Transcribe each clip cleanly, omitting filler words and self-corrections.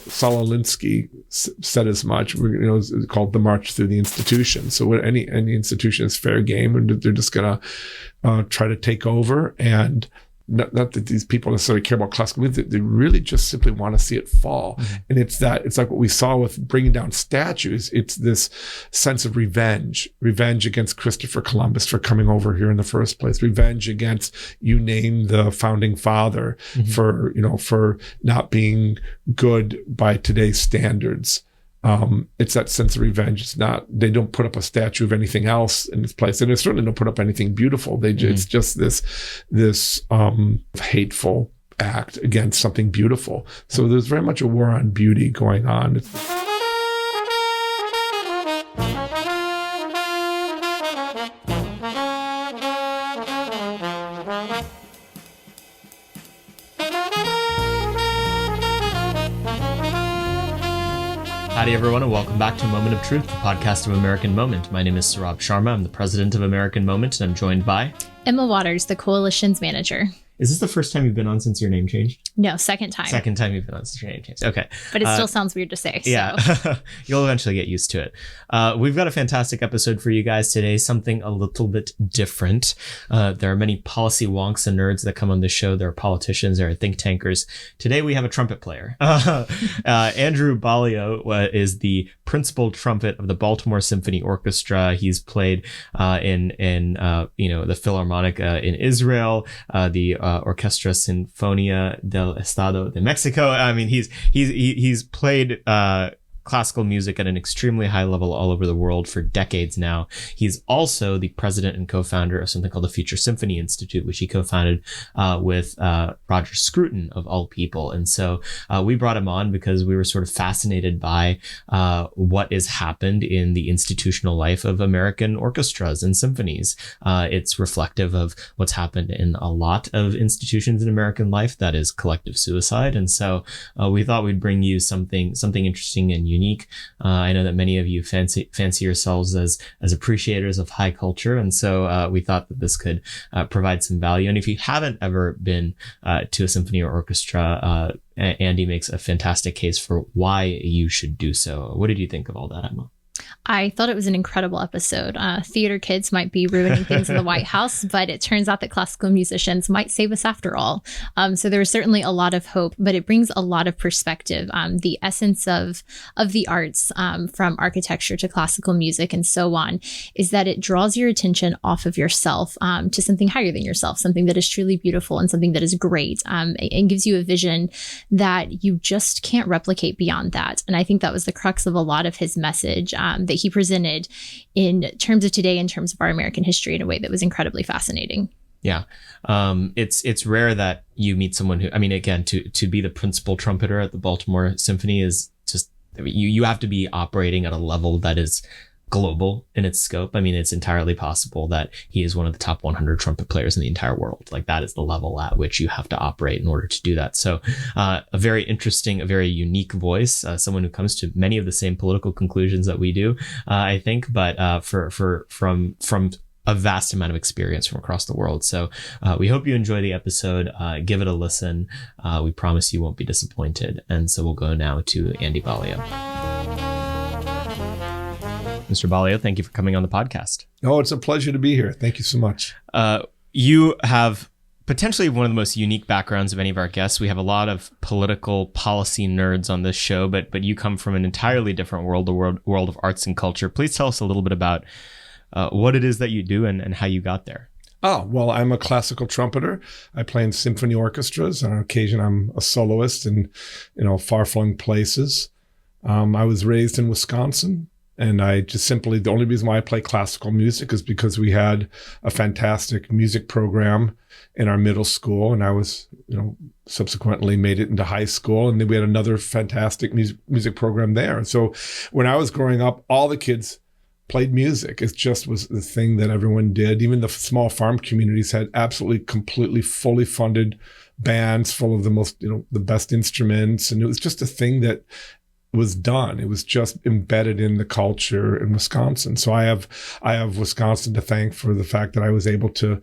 Solinsky said as much. It's called the march through the institution. So when any institution is fair game, and they're just gonna try to take over. And not that these people necessarily care about classical music, they really just simply want to see it fall. Mm-hmm. And it's like what we saw with bringing down statues. It's this sense of revenge against Christopher Columbus for coming over here in the first place, revenge against, you name the founding father, mm-hmm. for not being good by today's standards. It's that sense of revenge. It's not, they don't put up a statue of anything else in this place. And they certainly don't put up anything beautiful. It's just this hateful act against something beautiful. So there's very much a war on beauty going on. Howdy, everyone, and welcome back to Moment of Truth, the podcast of American Moment. My name is Saurabh Sharma. I'm the president of American Moment, and I'm joined by Emma Waters, the coalition's manager. Is this the first time you've been on since your name changed? No, second time. Second time you've been on since your name changed. Okay. But it still sounds weird to say. Yeah. So. You'll eventually get used to it. We've got a fantastic episode for you guys today, something a little bit different. There are many policy wonks and nerds that come on this show. There are politicians, there are think tankers. Today we have a trumpet player. Andrew Balio is the principal trumpet of the Baltimore Symphony Orchestra. He's played in the Philharmonic in Israel, the Orquesta Sinfonia del Estado de Mexico. I mean, he's played classical music at an extremely high level all over the world for decades now. He's also the president and co-founder of something called the Future Symphony Institute, which he co-founded with Roger Scruton, of all people. And so we brought him on because we were sort of fascinated by what has happened in the institutional life of American orchestras and symphonies. It's reflective of what's happened in a lot of institutions in American life, that is collective suicide. And so we thought we'd bring you something interesting and unique. I know that many of you fancy yourselves as appreciators of high culture, and so we thought that this could provide some value. And if you haven't ever been to a symphony or orchestra, Andy makes a fantastic case for why you should do so. What did you think of all that, Emma? I thought it was an incredible episode. Theater kids might be ruining things in the White House, but it turns out that classical musicians might save us after all. So there was certainly a lot of hope, but it brings a lot of perspective. The essence of the arts, from architecture to classical music and so on, is that it draws your attention off of yourself to something higher than yourself, something that is truly beautiful and something that is great, and gives you a vision that you just can't replicate beyond that. And I think that was the crux of a lot of his message that he presented in terms of today, in terms of our American history, in a way that was incredibly fascinating. Yeah. It's rare that you meet someone who, I mean, again, to be the principal trumpeter at the Baltimore Symphony is just, I mean, you have to be operating at a level that is global in its scope. I mean, it's entirely possible that he is one of the top 100 trumpet players in the entire world. Like, that is the level at which you have to operate in order to do that. So a very interesting, a very unique voice, someone who comes to many of the same political conclusions that we do, I think, but from a vast amount of experience from across the world. So we hope you enjoy the episode. Give it a listen. We promise you won't be disappointed. And so we'll go now to Andy Balio. Mr. Balio, thank you for coming on the podcast. Oh, it's a pleasure to be here. Thank you so much. You have potentially one of the most unique backgrounds of any of our guests. We have a lot of political policy nerds on this show, but you come from an entirely different world, the world of arts and culture. Please tell us a little bit about what it is that you do and how you got there. Oh, well, I'm a classical trumpeter. I play in symphony orchestras. On occasion, I'm a soloist in, far-flung places. I was raised in Wisconsin. And I just simply, the only reason why I play classical music is because we had a fantastic music program in our middle school. And I was, subsequently made it into high school. And then we had another fantastic music program there. So when I was growing up, all the kids played music. It just was the thing that everyone did. Even the small farm communities had absolutely, completely, fully funded bands full of the most, the best instruments. And it was just a thing that was done. It was just embedded in the culture in Wisconsin. So I have Wisconsin to thank for the fact that I was able to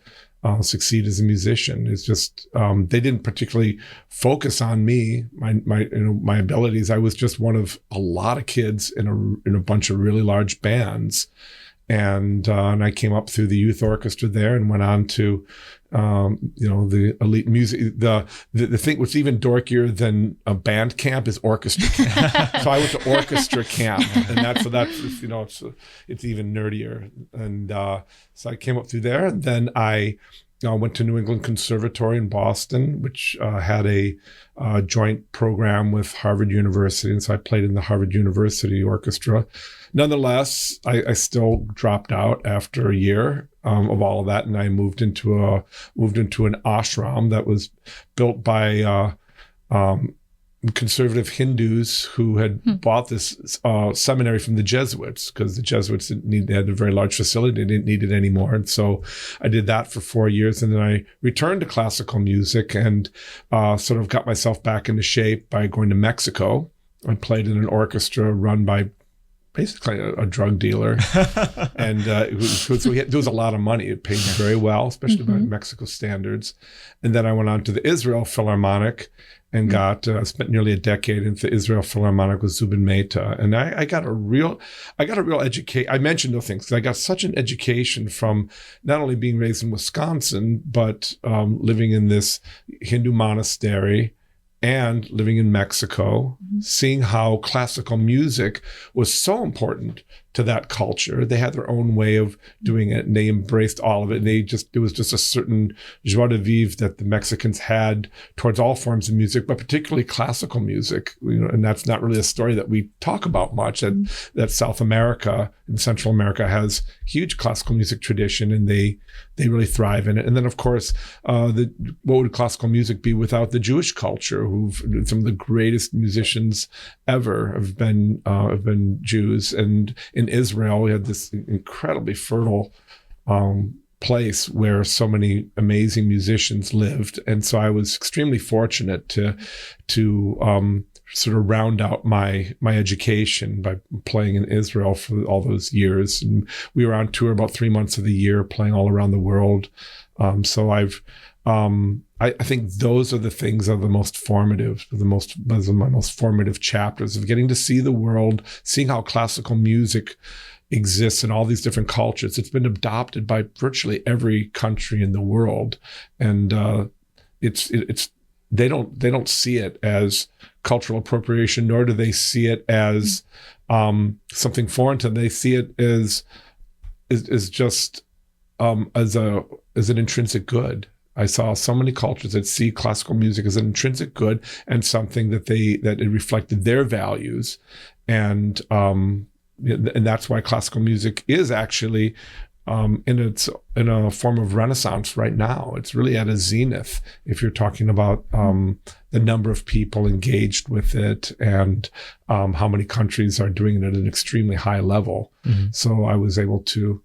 succeed as a musician. It's just they didn't particularly focus on me, my abilities. I was just one of a lot of kids in a bunch of really large bands, and I came up through the youth orchestra there and went on to the elite music. The thing what's even dorkier than a band camp is orchestra camp. So I went to orchestra camp, and that's it's even nerdier. And so I came up through there, and then I went to New England Conservatory in Boston, which had a joint program with Harvard University, and so I played in the Harvard University Orchestra. Nonetheless, I still dropped out after a year of all of that, and I moved into an ashram that was built by conservative Hindus who had bought this seminary from the Jesuits, because the Jesuits they had a very large facility. They didn't need it anymore. And so I did that for 4 years. And then I returned to classical music and sort of got myself back into shape by going to Mexico. I played in an orchestra run by basically a drug dealer. And there was a lot of money. It paid very well, especially by Mexico standards. And then I went on to the Israel Philharmonic and spent nearly a decade in the Israel Philharmonic with Zubin Mehta. And I got a real education. I mentioned those things because I got such an education from not only being raised in Wisconsin, but living in this Hindu monastery and living in Mexico, seeing how classical music was so important to that culture. They had their own way of doing it, and they embraced all of it. And it was just a certain joie de vivre that the Mexicans had towards all forms of music, but particularly classical music. And that's not really a story that we talk about much. That South America and Central America has huge classical music tradition, and they really thrive in it. And then, of course, what would classical music be without the Jewish culture, who've some of the greatest musicians ever have been Jews. And in Israel, we had this incredibly fertile place where so many amazing musicians lived. And so I was extremely fortunate to sort of round out my education by playing in Israel for all those years. And we were on tour about 3 months of the year, playing all around the world. So I think those are the things that are the most formative, those are my most formative chapters of getting to see the world, seeing how classical music exists in all these different cultures. It's been adopted by virtually every country in the world, and they don't see it as cultural appropriation, nor do they see it as something foreign to them. They see it as just as an intrinsic good. I saw so many cultures that see classical music as an intrinsic good and something that it reflected their values, and that's why classical music is actually in a form of renaissance right now. It's really at a zenith if you're talking about the number of people engaged with it and how many countries are doing it at an extremely high level. So I was able to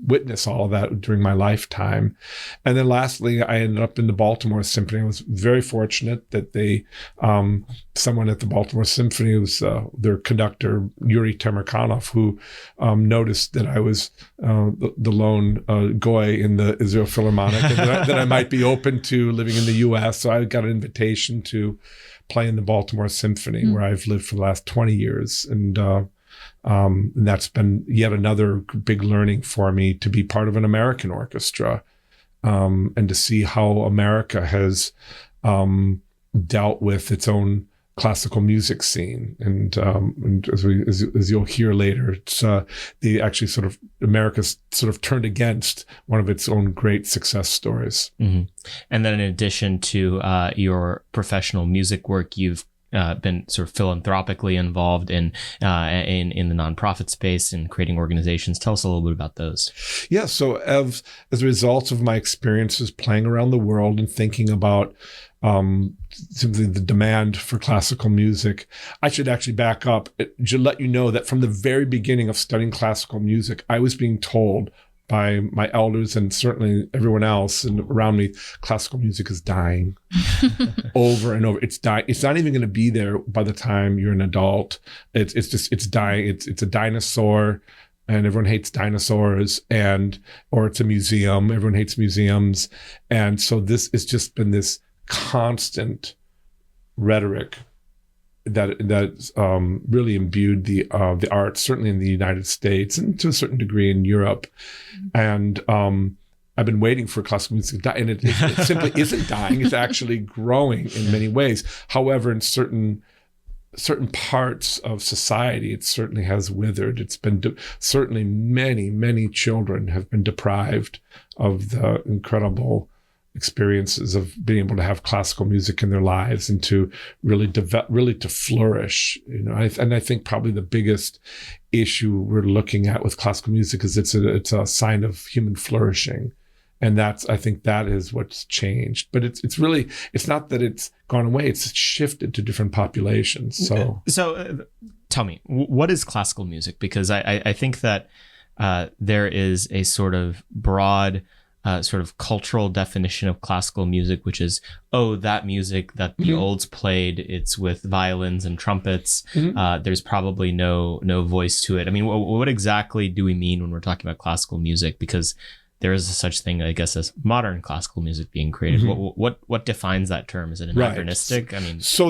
witness all of that during my lifetime. And then lastly, I ended up in the Baltimore Symphony. I was very fortunate that someone at the Baltimore Symphony, was their conductor, Yuri Temirkanov, who noticed that I was the lone goy in the Israel Philharmonic, and that I might be open to living in the U.S. So I got an invitation to play in the Baltimore Symphony, where I've lived for the last 20 years. And that's been yet another big learning for me, to be part of an American orchestra, and to see how America has dealt with its own classical music scene. And as you'll hear later, it's America's sort of turned against one of its own great success stories. And then in addition to your professional music work, you've been sort of philanthropically involved in the nonprofit space and creating organizations. Tell us a little bit about those. Yeah. So as a result of my experiences playing around the world and thinking about simply the demand for classical music, I should actually back up to let you know that from the very beginning of studying classical music, I was being told by my elders and certainly everyone else and around me, classical music is dying over and over. It's dying. It's not even going to be there by the time you're an adult. It's dying. It's a dinosaur. and everyone hates dinosaurs, or it's a museum. Everyone hates museums. And so this has just been this constant rhetoric that really imbued the arts, certainly in the United States and to a certain degree in Europe. And I've been waiting for classical music to die, and it simply isn't dying. It's actually growing in many ways. However, in certain parts of society, it certainly has withered. It's been certainly many children have been deprived of the incredible experiences of being able to have classical music in their lives and to really to flourish. And I think probably the biggest issue we're looking at with classical music is it's a sign of human flourishing. And I think that is what's changed. But it's really, it's not that it's gone away, it's shifted to different populations. So tell me, what is classical music? Because I think that there is a sort of broad sort of cultural definition of classical music, which is, that music that the olds played, it's with violins and trumpets. There's probably no voice to it. I mean, what exactly do we mean when we're talking about classical music? Because there is such thing, I guess, as modern classical music being created. What defines that term? Is it anachronistic? Right. I mean, so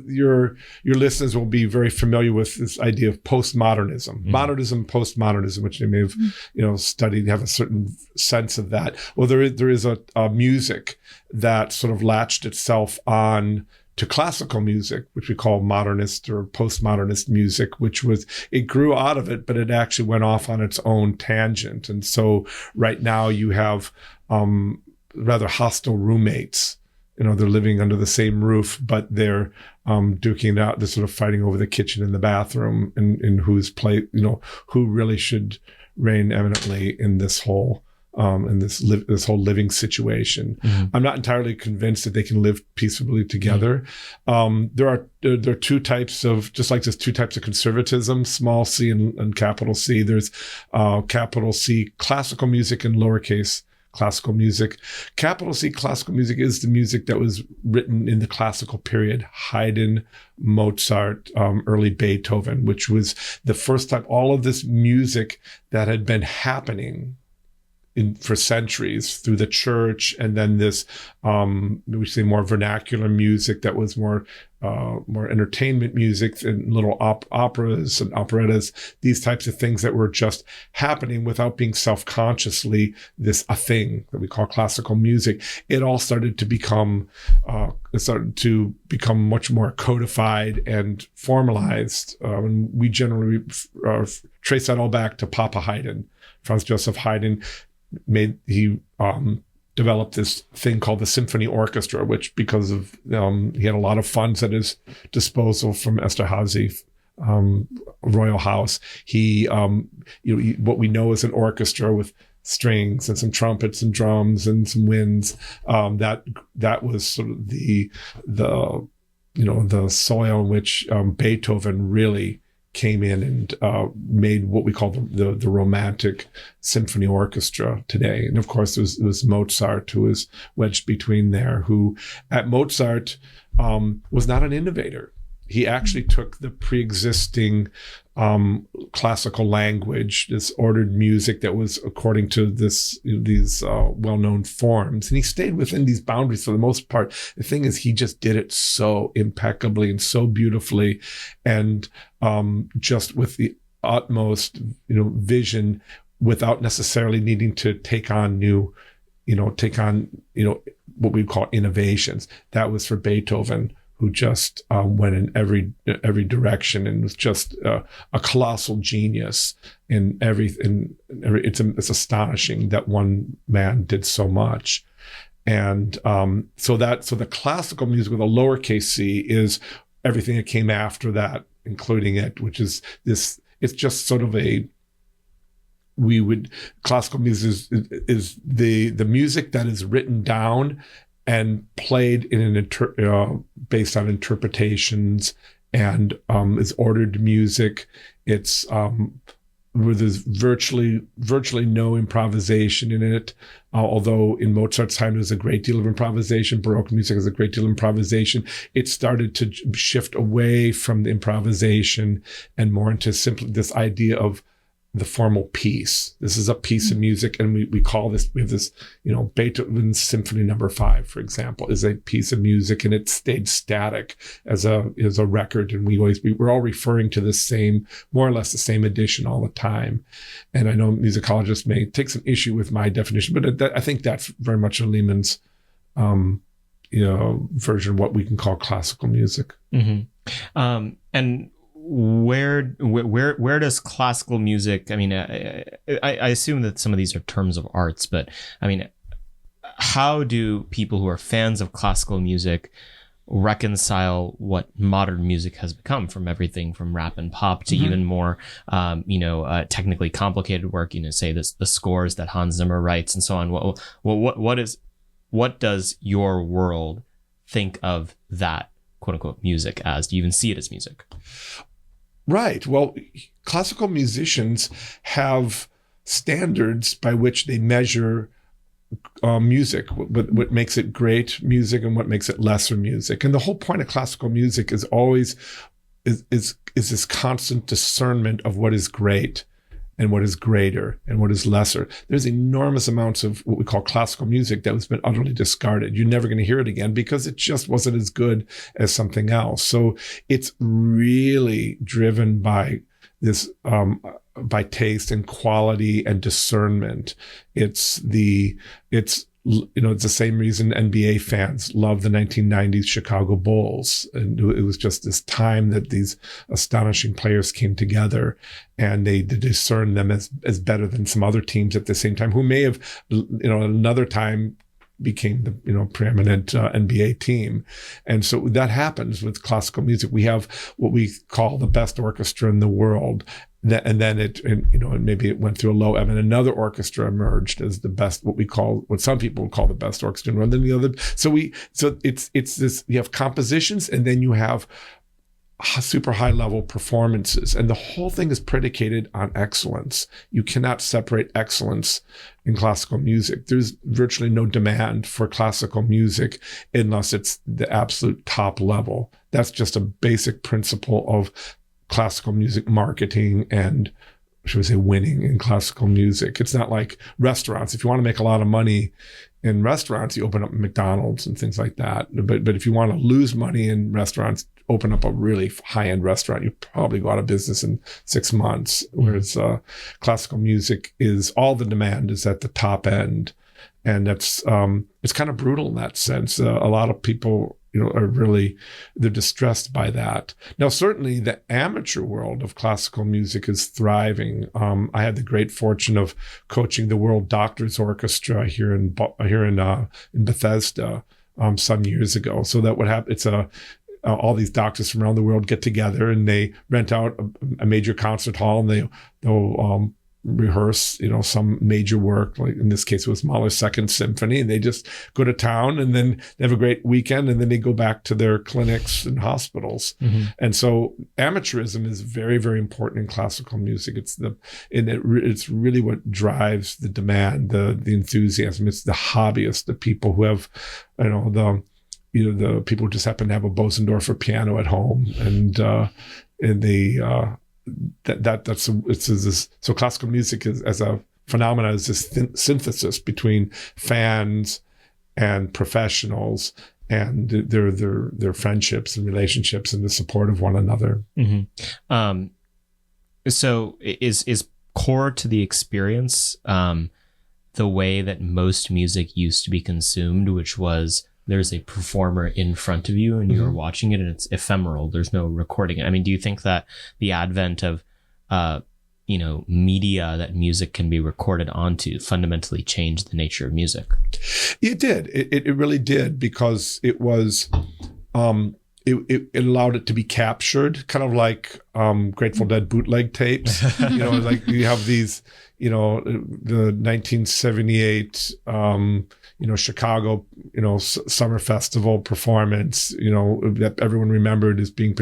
your listeners will be very familiar with this idea of postmodernism, modernism, postmodernism, which they may have studied, have a certain sense of that. Well, there is a music that sort of latched itself on to classical music, which we call modernist or postmodernist music, it grew out of it, but it actually went off on its own tangent. And so right now you have rather hostile roommates. They're living under the same roof, but they're duking it out. They're sort of fighting over the kitchen and the bathroom and who really should reign eminently in this whole in this whole living situation. I'm not entirely convinced that they can live peaceably together. There are two types of, just like there's two types of conservatism, small c and capital C. There's capital C classical music and lowercase classical music. Capital C classical music is the music that was written in the classical period, Haydn, Mozart, early Beethoven, which was the first time all of this music that had been happening for centuries through the church, and then this we say more vernacular music that was more entertainment music and little operas and operettas, these types of things that were just happening without being self-consciously a thing that we call classical music. It all started to become much more codified and formalized. And we generally trace that all back to Papa Haydn, Franz Joseph Haydn. Developed this thing called the Symphony Orchestra, which, because of he had a lot of funds at his disposal from Esterházy royal house, he what we know is an orchestra with strings and some trumpets and drums and some winds. That was sort of the soil in which Beethoven really came in and made what we call the romantic symphony orchestra today. And of course, there was Mozart, who was wedged between there, who at Mozart was not an innovator. He actually took the pre-existing classical language, this ordered music that was according to these well-known forms, and he stayed within these boundaries for the most part. The thing is, he just did it so impeccably and so beautifully, and just with the utmost vision, without necessarily needing to take on what we call innovations. That was for Beethoven, who just went in every direction and was just a colossal genius in everything. It's astonishing that one man did so much. And so the classical music with a lowercase c is everything that came after that, including it, which is this. It's just sort of classical music is the music that is written down and played based on interpretations, and is ordered music. It's where there's virtually no improvisation in it. Although in Mozart's time there's a great deal of improvisation, Baroque music has a great deal of improvisation. It started to shift away from the improvisation and more into simply this idea of the formal piece. This is a piece of music, and we call this, we have this, Beethoven's Symphony Number 5, for example, is a piece of music, and it stayed static as a record, and we're all referring to the same, more or less the same edition all the time. And I know musicologists may take some issue with my definition, but I think that's very much a Lehman's version of what we can call classical music. Mm-hmm. And where does classical music, I mean, I assume that some of these are terms of arts, but I mean, how do people who are fans of classical music reconcile what modern music has become, from everything from rap and pop to even more, technically complicated work, say the scores that Hans Zimmer writes and so on? What does your world think of that quote unquote music as? Do you even see it as music? Right. Well, classical musicians have standards by which they measure music, what makes it great music and what makes it lesser music. And the whole point of classical music is always is this constant discernment of what is great and what is greater and what is lesser. There's enormous amounts of what we call classical music that has been utterly discarded. You're never going to hear it again because it just wasn't as good as something else. So it's really driven by this, by taste and quality and discernment. It's the same reason NBA fans love the 1990s Chicago Bulls. And it was just this time that these astonishing players came together, and they discerned them as better than some other teams at the same time, who may have, another time became the preeminent NBA team. And so that happens with classical music. We have what we call the best orchestra in the world. And then maybe it went through a low ebb, and another orchestra emerged as the best, what some people would call the best orchestra in the world. Then the other. So it's this, you have compositions, and then you have super high level performances, and the whole thing is predicated on excellence. You cannot separate excellence in classical music. There's virtually no demand for classical music unless it's the absolute top level. That's just a basic principle of classical music marketing and, should we say, winning in classical music. It's not like restaurants. If you want to make a lot of money in restaurants, you open up McDonald's and things like that. But if you want to lose money in restaurants, open up a really high-end restaurant. You probably go out of business in 6 months. Whereas classical music is, all the demand is at the top end. And that's, it's kind of brutal in that sense. A lot of people, they're distressed by that. Now, certainly the amateur world of classical music is thriving. I had the great fortune of coaching the World Doctors Orchestra here in Bethesda some years ago. So that would happen. It's all these doctors from around the world get together, and they rent out a major concert hall, and they'll rehearse, some major work. Like in this case, it was Mahler's Second Symphony, and they just go to town, and then they have a great weekend, and then they go back to their clinics and hospitals. And so amateurism is very, very important in classical music. It's really what drives the demand, the enthusiasm. It's the hobbyists, the people who have, the people who just happen to have a Bosendorfer piano at home, and they. So classical music is, as a phenomenon, is this synthesis between fans and professionals, and their friendships and relationships and the support of one another. So is core to the experience the way that most music used to be consumed, which was, there's a performer in front of you and you're watching it, and it's ephemeral. There's no recording it. I mean, do you think that the advent of, media that music can be recorded onto fundamentally changed the nature of music? It did. It really did, because it was, it allowed it to be captured, kind of like Grateful Dead bootleg tapes. Like you have these, the 1978, Chicago, summer festival performance, that everyone remembered as being,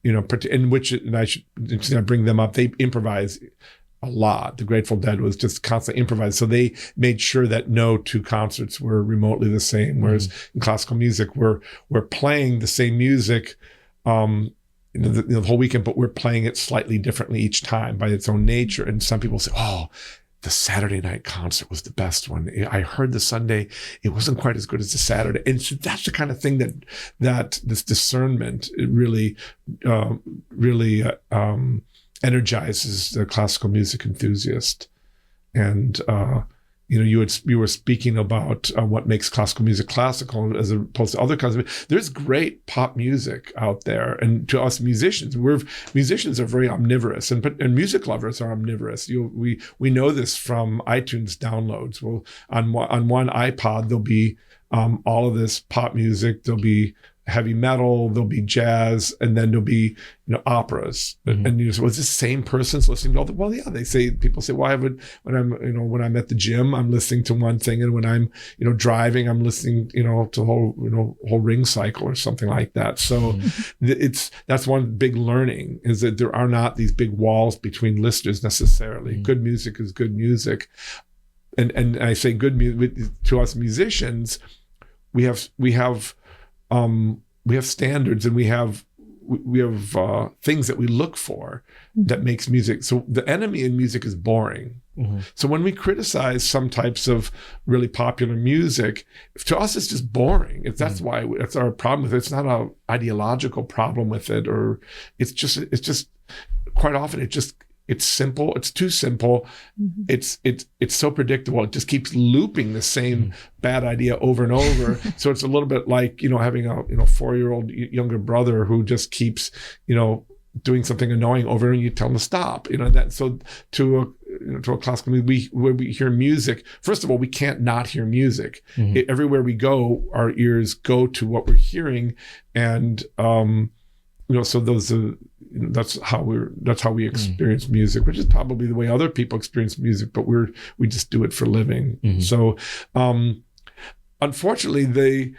in which, and I should bring them up, they improvise a lot. The Grateful Dead was just constantly improvised. So they made sure that no two concerts were remotely the same. Whereas in classical music, we're playing the same music, the whole weekend, but we're playing it slightly differently each time by its own nature. And some people say, oh, the Saturday night concert was the best one. I heard the Sunday, it wasn't quite as good as the Saturday. And so that's the kind of thing that this discernment, it really energizes the classical music enthusiast. And, you were speaking about what makes classical music classical as opposed to other kinds of. There's great pop music out there, and to us musicians, musicians are very omnivorous, and music lovers are omnivorous. We know this from iTunes downloads. Well, on one iPod there'll be all of this pop music. There'll be heavy metal, there'll be jazz, and then there'll be operas. Mm-hmm. And you say, well, is this the same person's listening to all the? Well, yeah. People say, well, when I'm at the gym, I'm listening to one thing, and when I'm driving, I'm listening to the whole ring cycle or something like that. So that's one big learning, is that there are not these big walls between listeners necessarily. Mm-hmm. Good music is good music, and I say good music to us musicians. We have standards, and we have things that we look for that makes music. So the enemy in music is boring. Mm-hmm. So when we criticize some types of really popular music, to us it's just boring. That's why that's our problem with it. It's not an ideological problem with it, or it's just quite often it's simple. It's too simple. Mm-hmm. It's so predictable. It just keeps looping the same bad idea over and over. So it's a little bit like having a 4-year-old younger brother who just keeps doing something annoying over, and you tell him to stop. So to a classical music, when we hear music, first of all, we can't not hear music. Mm-hmm. Everywhere we go, our ears go to what we're hearing, and so those are. That's how we experience music, which is probably the way other people experience music, but we just do it for living. Mm-hmm. So, unfortunately,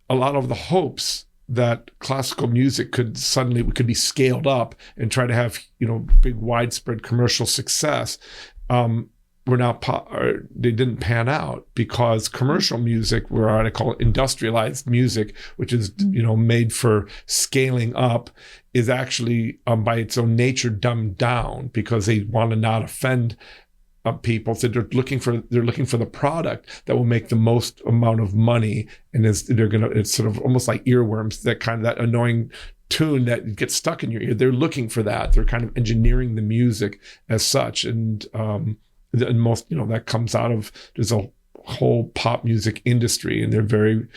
a lot of the hopes that classical music could be scaled up and try to have big widespread commercial success, they didn't pan out, because commercial music, what I call industrialized music, which is made for scaling up, is actually by its own nature dumbed down, because they want to not offend people. So they're looking for the product that will make the most amount of money, and it's sort of almost like earworms, that annoying tune that gets stuck in your ear. They're looking for that. They're kind of engineering the music as such, and most that comes out of, there's a whole pop music industry, and they're very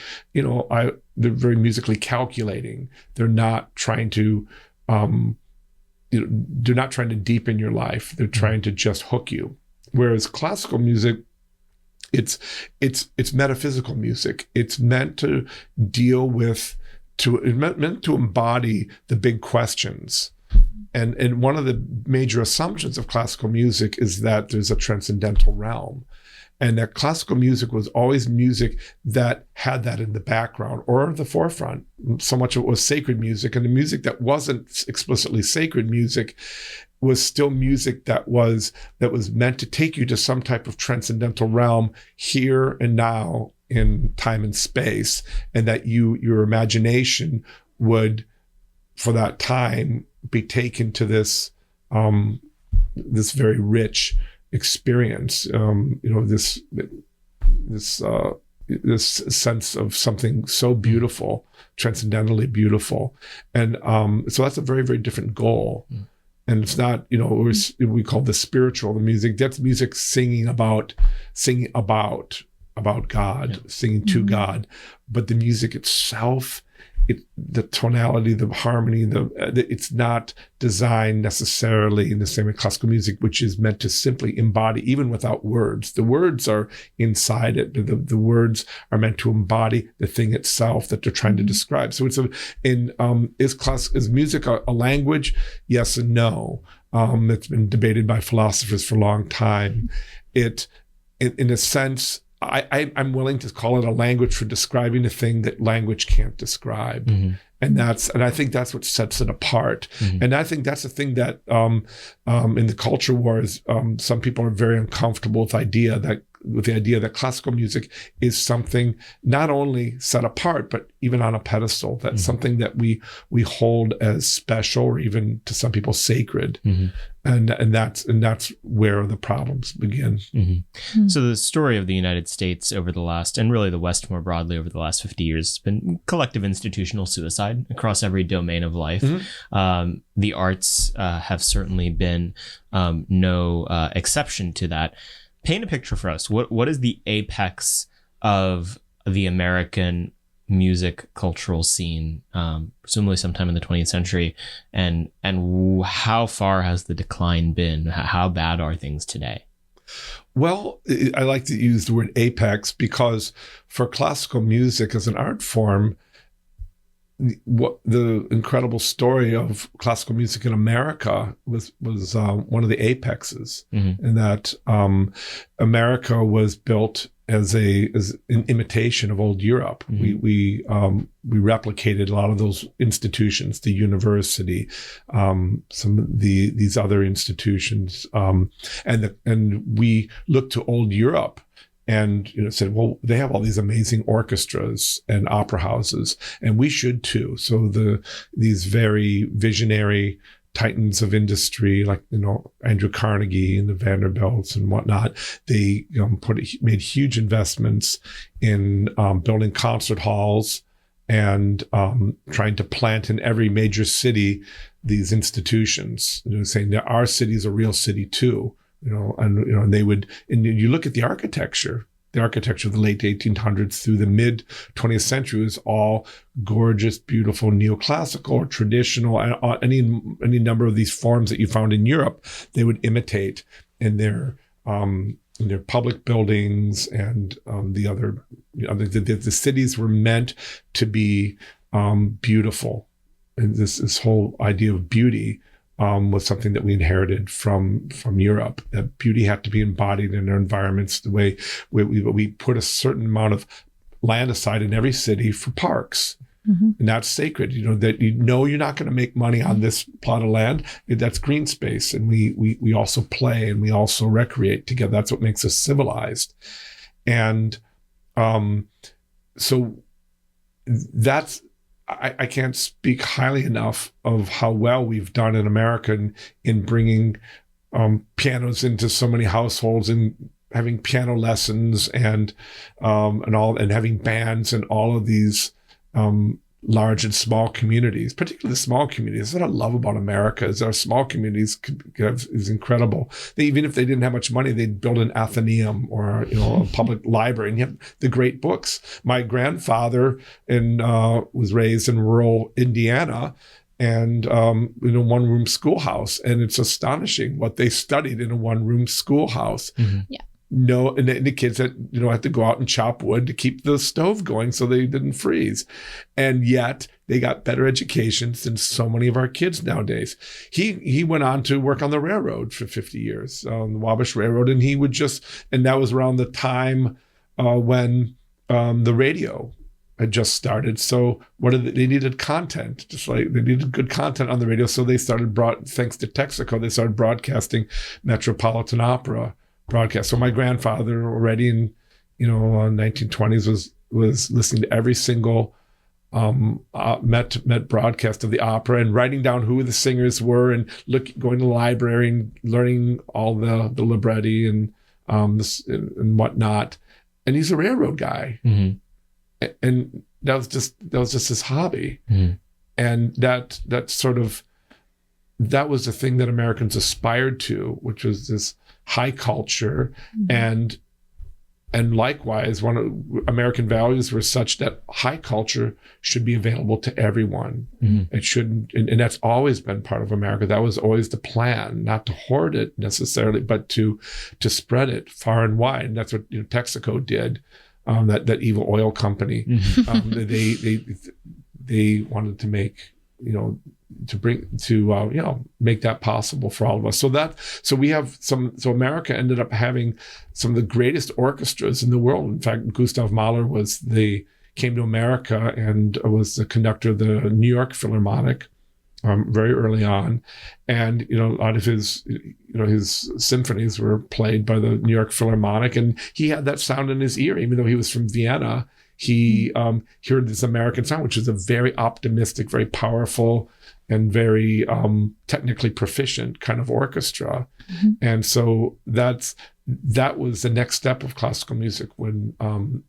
they're very musically calculating. They're not trying to they're not trying to deepen your life. They're trying to just hook you. Whereas classical music, it's metaphysical music. It's meant to deal with meant to embody the big questions. And one of the major assumptions of classical music is that there's a transcendental realm, and that classical music was always music that had that in the background or the forefront. So much of it was sacred music, and the music that wasn't explicitly sacred music was still music that was meant to take you to some type of transcendental realm here and now in time and space, and that your imagination would, for that time, be taken to this very rich experience, this sense of something so beautiful, transcendentally beautiful, and so that's a very, very different goal. And it's not, we call the spiritual, the music. That's music singing about God, singing to God, but the music itself, the tonality, the harmony, it's not designed necessarily in the same way classical music, which is meant to simply embody, even without words. The words are inside it. The words are meant to embody the thing itself that they're trying to describe. So is music a language? Yes and no. It's been debated by philosophers for a long time. In a sense, I'm willing to call it a language for describing a thing that language can't describe. Mm-hmm. And I think that's what sets it apart. Mm-hmm. And I think that's the thing that in the culture wars, some people are very uncomfortable with the idea that with the idea that classical music is something not only set apart, but even on a pedestal. That's something that we hold as special, or even to some people sacred. And that's where the problems begin. So the story of the United States over the last, and really the West more broadly over the last 50 years, has been collective institutional suicide across every domain of life. The arts have certainly been no exception to that. Paint a picture for us. What is the apex of the American music cultural scene, presumably sometime in the 20th century, and how far has the decline been? How bad are things today? Well, I like to use the word apex because for classical music as an art form, what the incredible story of classical music in America was one of the apexes, in that America was built as an imitation of old Europe. We replicated a lot of those institutions, the university, some of these other institutions, and we looked to old Europe and said, well, they have all these amazing orchestras and opera houses, and we should too. So these very visionary titans of industry, like Andrew Carnegie and the Vanderbilts and whatnot, they made huge investments in building concert halls and trying to plant in every major city these institutions. Saying that our city is a real city too. And they would, and you look at the architecture of the late 1800s through the mid 20th century was all gorgeous, beautiful, neoclassical or traditional, any number of these forms that you found in Europe, they would imitate in their public buildings and the cities were meant to be beautiful. And this whole idea of beauty was something that we inherited from Europe. That beauty had to be embodied in our environments. The way we put a certain amount of land aside in every city for parks, and that's sacred. That you're not going to make money on this plot of land. That's green space, and we also play and we also recreate together. That's what makes us civilized, and so that's. I can't speak highly enough of how well we've done in America in bringing pianos into so many households and having piano lessons and having bands and all of these large and small communities, particularly the small communities. That's what I love about America is our small communities is incredible. Even if they didn't have much money, they'd build an Athenaeum or a public library, and you have the great books. My grandfather was raised in rural Indiana and in a one-room schoolhouse, and it's astonishing what they studied in a one-room schoolhouse. Yeah. No, and the kids had to go out and chop wood to keep the stove going so they didn't freeze. And yet they got better educations than so many of our kids nowadays. He went on to work on the railroad for 50 years, on the Wabash Railroad, and and that was around the time when the radio had just started. So they needed content, just like they needed good content on the radio. So they started thanks to Texaco, they started broadcasting Metropolitan Opera broadcast. So my grandfather already in 1920s was listening to every single Met broadcast of the opera and writing down who the singers were and going to the library and learning all the libretti and whatnot. And he's a railroad guy, and that was just his hobby, and that was the thing that Americans aspired to, which was this high culture, and likewise, one of American values were such that high culture should be available to everyone. It shouldn't, and that's always been part of America. That was always the plan, not to hoard it necessarily, but to spread it far and wide. And that's what Texaco did. That evil oil company. They wanted to make make that possible for all of us. So we have so America ended up having some of the greatest orchestras in the world. In fact, Gustav Mahler came to America and was the conductor of the New York Philharmonic. very early on. And, a lot of his symphonies were played by the New York Philharmonic, and he had that sound in his ear, even though he was from Vienna. He heard this American sound, which is a very optimistic, very powerful, and very technically proficient kind of orchestra. Mm-hmm. And so that was the next step of classical music when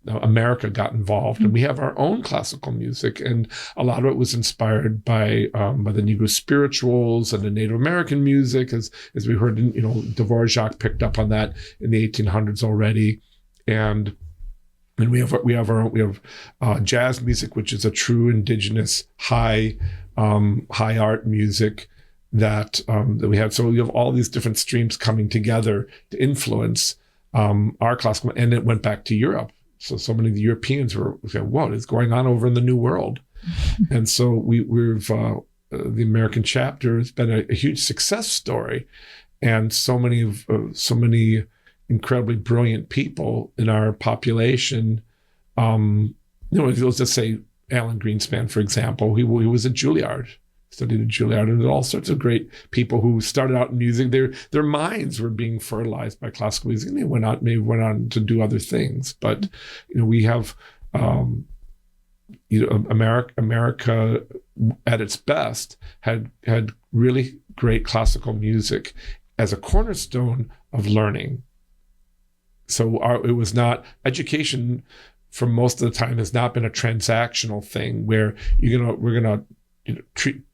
America got involved. Mm-hmm. And we have our own classical music, and a lot of it was inspired by the Negro spirituals and the Native American music, as we heard. Dvorak picked up on that in the 1800s already, and we have jazz music, which is a true indigenous high art music that we had. So we have all these different streams coming together to influence our classical, and it went back to Europe. So many of the Europeans were saying, "What is going on over in the New World?" And so we've the American chapter has been a huge success story, and so many incredibly brilliant people in our population. Let's just say Alan Greenspan, for example. He was at Juilliard, studied at Juilliard, and all sorts of great people who started out in music. Their minds were being fertilized by classical music, and they went on to do other things. But we have America at its best had really great classical music as a cornerstone of learning. So it was not education. For most of the time, has not been a transactional thing where we're gonna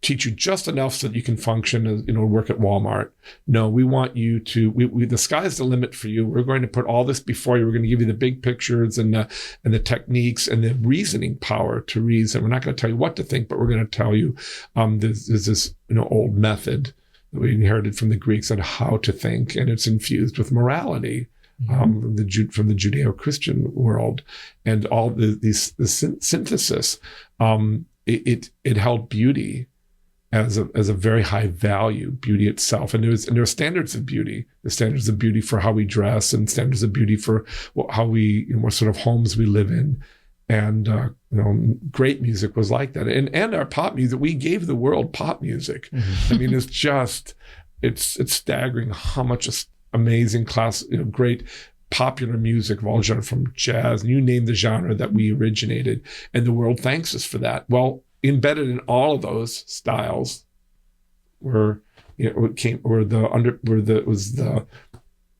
teach you just enough so that you can function as work at Walmart. No, we want you to. The sky's the limit for you. We're going to put all this before you. We're going to give you the big pictures and the techniques and the reasoning power to reason. We're not going to tell you what to think, but we're going to tell you there's this old method that we inherited from the Greeks on how to think, and it's infused with morality. From the Judeo-Christian world, and all the synthesis, it held beauty as a very high value, beauty itself, and there are standards of beauty. The standards of beauty for how we dress, and standards of beauty for how we what sort of homes we live in, and great music was like that, and our pop music. We gave the world pop music. Mm-hmm. I mean, it's staggering how much amazing great popular music of all genres, from jazz, and you name the genre that we originated, and the world thanks us for that. Well, embedded in all of those styles were the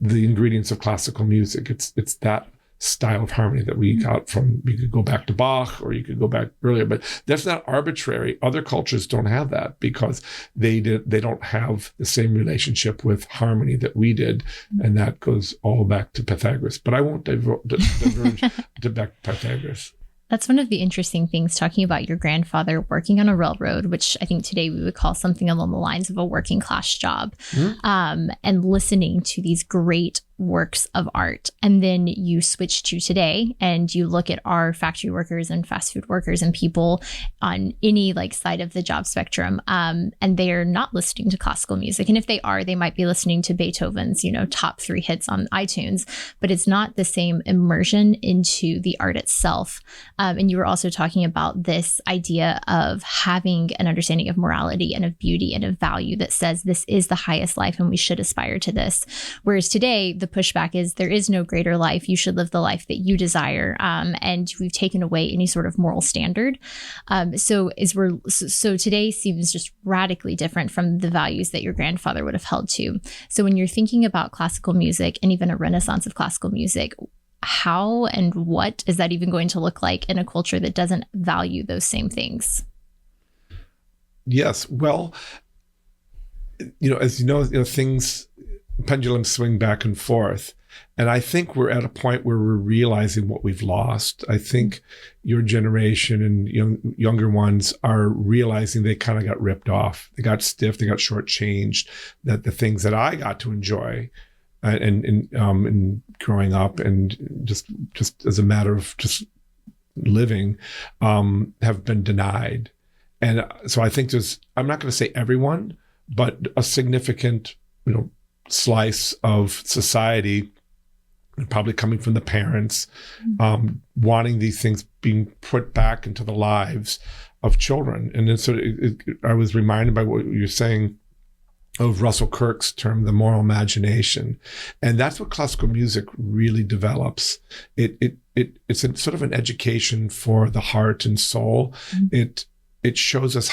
ingredients of classical music. It's that style of harmony that we got from. You could go back to Bach, or you could go back earlier, but that's not arbitrary. Other cultures don't have that because they don't have the same relationship with harmony that we did, and that goes all back to Pythagoras. But I won't diverge back to Pythagoras. That's one of the interesting things, talking about your grandfather working on a railroad, which I think today we would call something along the lines of a working class job, and listening to these great works of art. And then you switch to today and you look at our factory workers and fast food workers and people on any side of the job spectrum, and they're not listening to classical music. And if they are, they might be listening to Beethoven's, top 3 hits on iTunes, but it's not the same immersion into the art itself. And you were also talking about this idea of having an understanding of morality and of beauty and of value that says this is the highest life and we should aspire to this. Whereas today, the pushback is there is no greater life. You should live the life that you desire. And we've taken away any sort of moral standard. So today seems just radically different from the values that your grandfather would have held to. So when you're thinking about classical music and even a renaissance of classical music, how and what is that even going to look like in a culture that doesn't value those same things? Yes. Well, as things, pendulums swing back and forth. And I think we're at a point where we're realizing what we've lost. I think your generation and younger ones are realizing they kind of got ripped off. They got stiff. They got shortchanged. That the things that I got to enjoy and growing up and just as a matter of just living, have been denied. And so I think I'm not going to say everyone, but a significant, slice of society, probably coming from the parents, wanting these things being put back into the lives, of children. And then so I was reminded by what you're saying of Russell Kirk's term, the moral imagination. And that's what classical music really develops. It's a sort of an education for the heart and soul. Mm-hmm. It shows us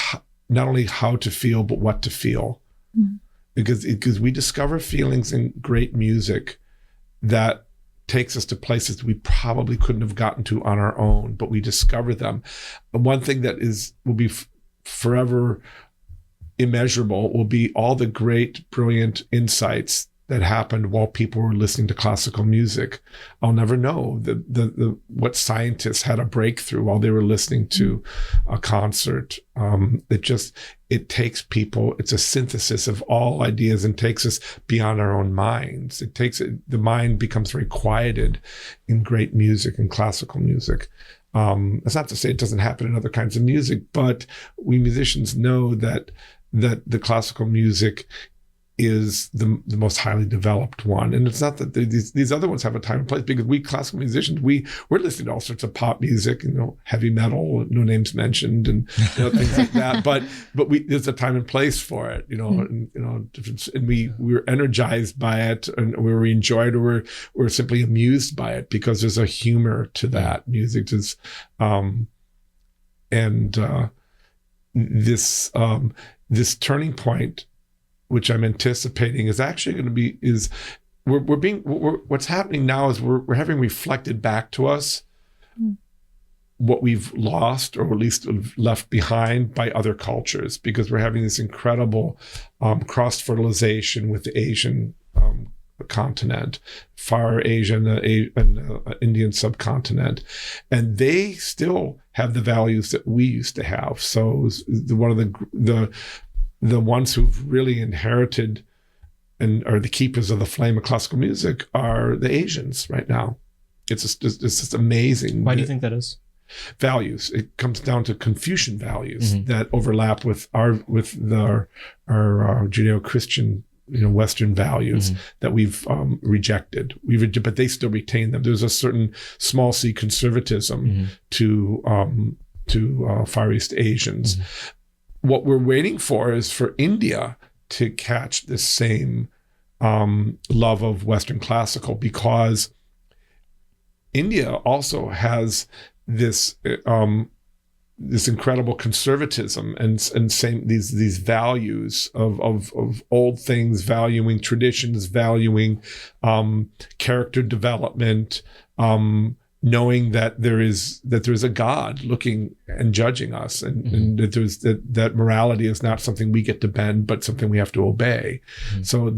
not only how to feel, but what to feel. Mm-hmm. Because we discover feelings in great music that takes us to places we probably couldn't have gotten to on our own, but we discover them. And one thing that will be forever immeasurable will be all the great, brilliant insights that happened while people were listening to classical music. I'll never know what scientists had a breakthrough while they were listening to a concert. It takes people, it's a synthesis of all ideas and takes us beyond our own minds. The mind becomes very quieted in great music and classical music. That's not to say it doesn't happen in other kinds of music, but we musicians know that the classical music is the most highly developed one. And it's not that these other ones have a time and place, because we classical musicians, we're listening to all sorts of pop music, heavy metal, no names mentioned, and things like that. But there's a time and place for it, and we're energized by it, and we enjoy it, or we're simply amused by it, because there's a humor to that music. This turning point, which I'm anticipating, is actually going to be, what's happening now is we're having reflected back to us what we've lost, or at least left behind by other cultures, because we're having this incredible cross-fertilization with the Asian continent, Far Asia and the Indian subcontinent, and they still have the values that we used to have. So one of the ones who've really inherited and are the keepers of the flame of classical music are the Asians right now. It's just amazing. Why do you think that is? Values. It comes down to Confucian values that overlap with our Judeo-Christian, Western values that we've rejected. But they still retain them. There's a certain small c conservatism to Far East Asians. What we're waiting for is for India to catch the same love of Western classical, because India also has this incredible conservatism and same these values of old things, valuing traditions, valuing character development, knowing that there is a God looking and judging us, and that that morality is not something we get to bend, but something we have to obey. So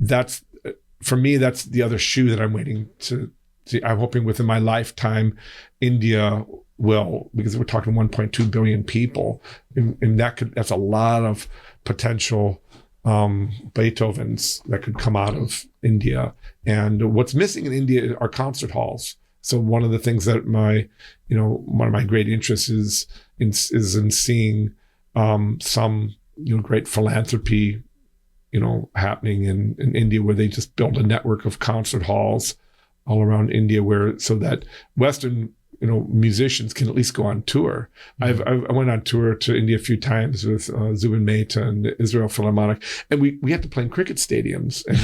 that's for me, that's the other shoe that I'm waiting to see. I'm hoping within my lifetime, India will, because we're talking 1.2 billion people, and that's a lot of potential Beethovens that could come out of India. And what's missing in India are concert halls. So one of the things that one of my great interests is in seeing some great philanthropy happening in India, where they just build a network of concert halls all around India, so that Western musicians can at least go on tour. I went on tour to India a few times with Zubin Mehta and the Israel Philharmonic, and we had to play in cricket stadiums, and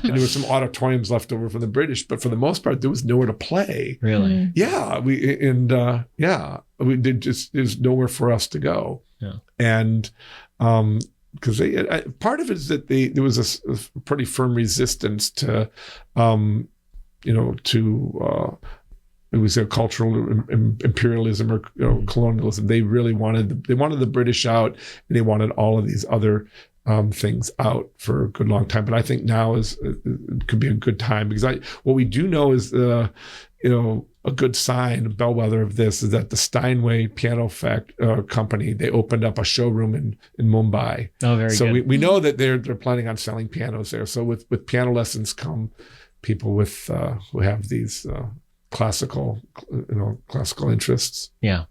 there were some auditoriums left over from the British, but for the most part, there was nowhere to play. Really? Yeah, there's nowhere for us to go. Yeah, and because part of it is that there was a pretty firm resistance to it was a cultural imperialism or colonialism. They really wanted the British out, and they wanted all of these other things out for a good long time. But I think now could be a good time, because what we do know is a good sign, a bellwether of this, is that the Steinway Piano Company, they opened up a showroom in Mumbai. Oh, very good. So we know that they're planning on selling pianos there. So with piano lessons come people with who have these classical interests. Yeah.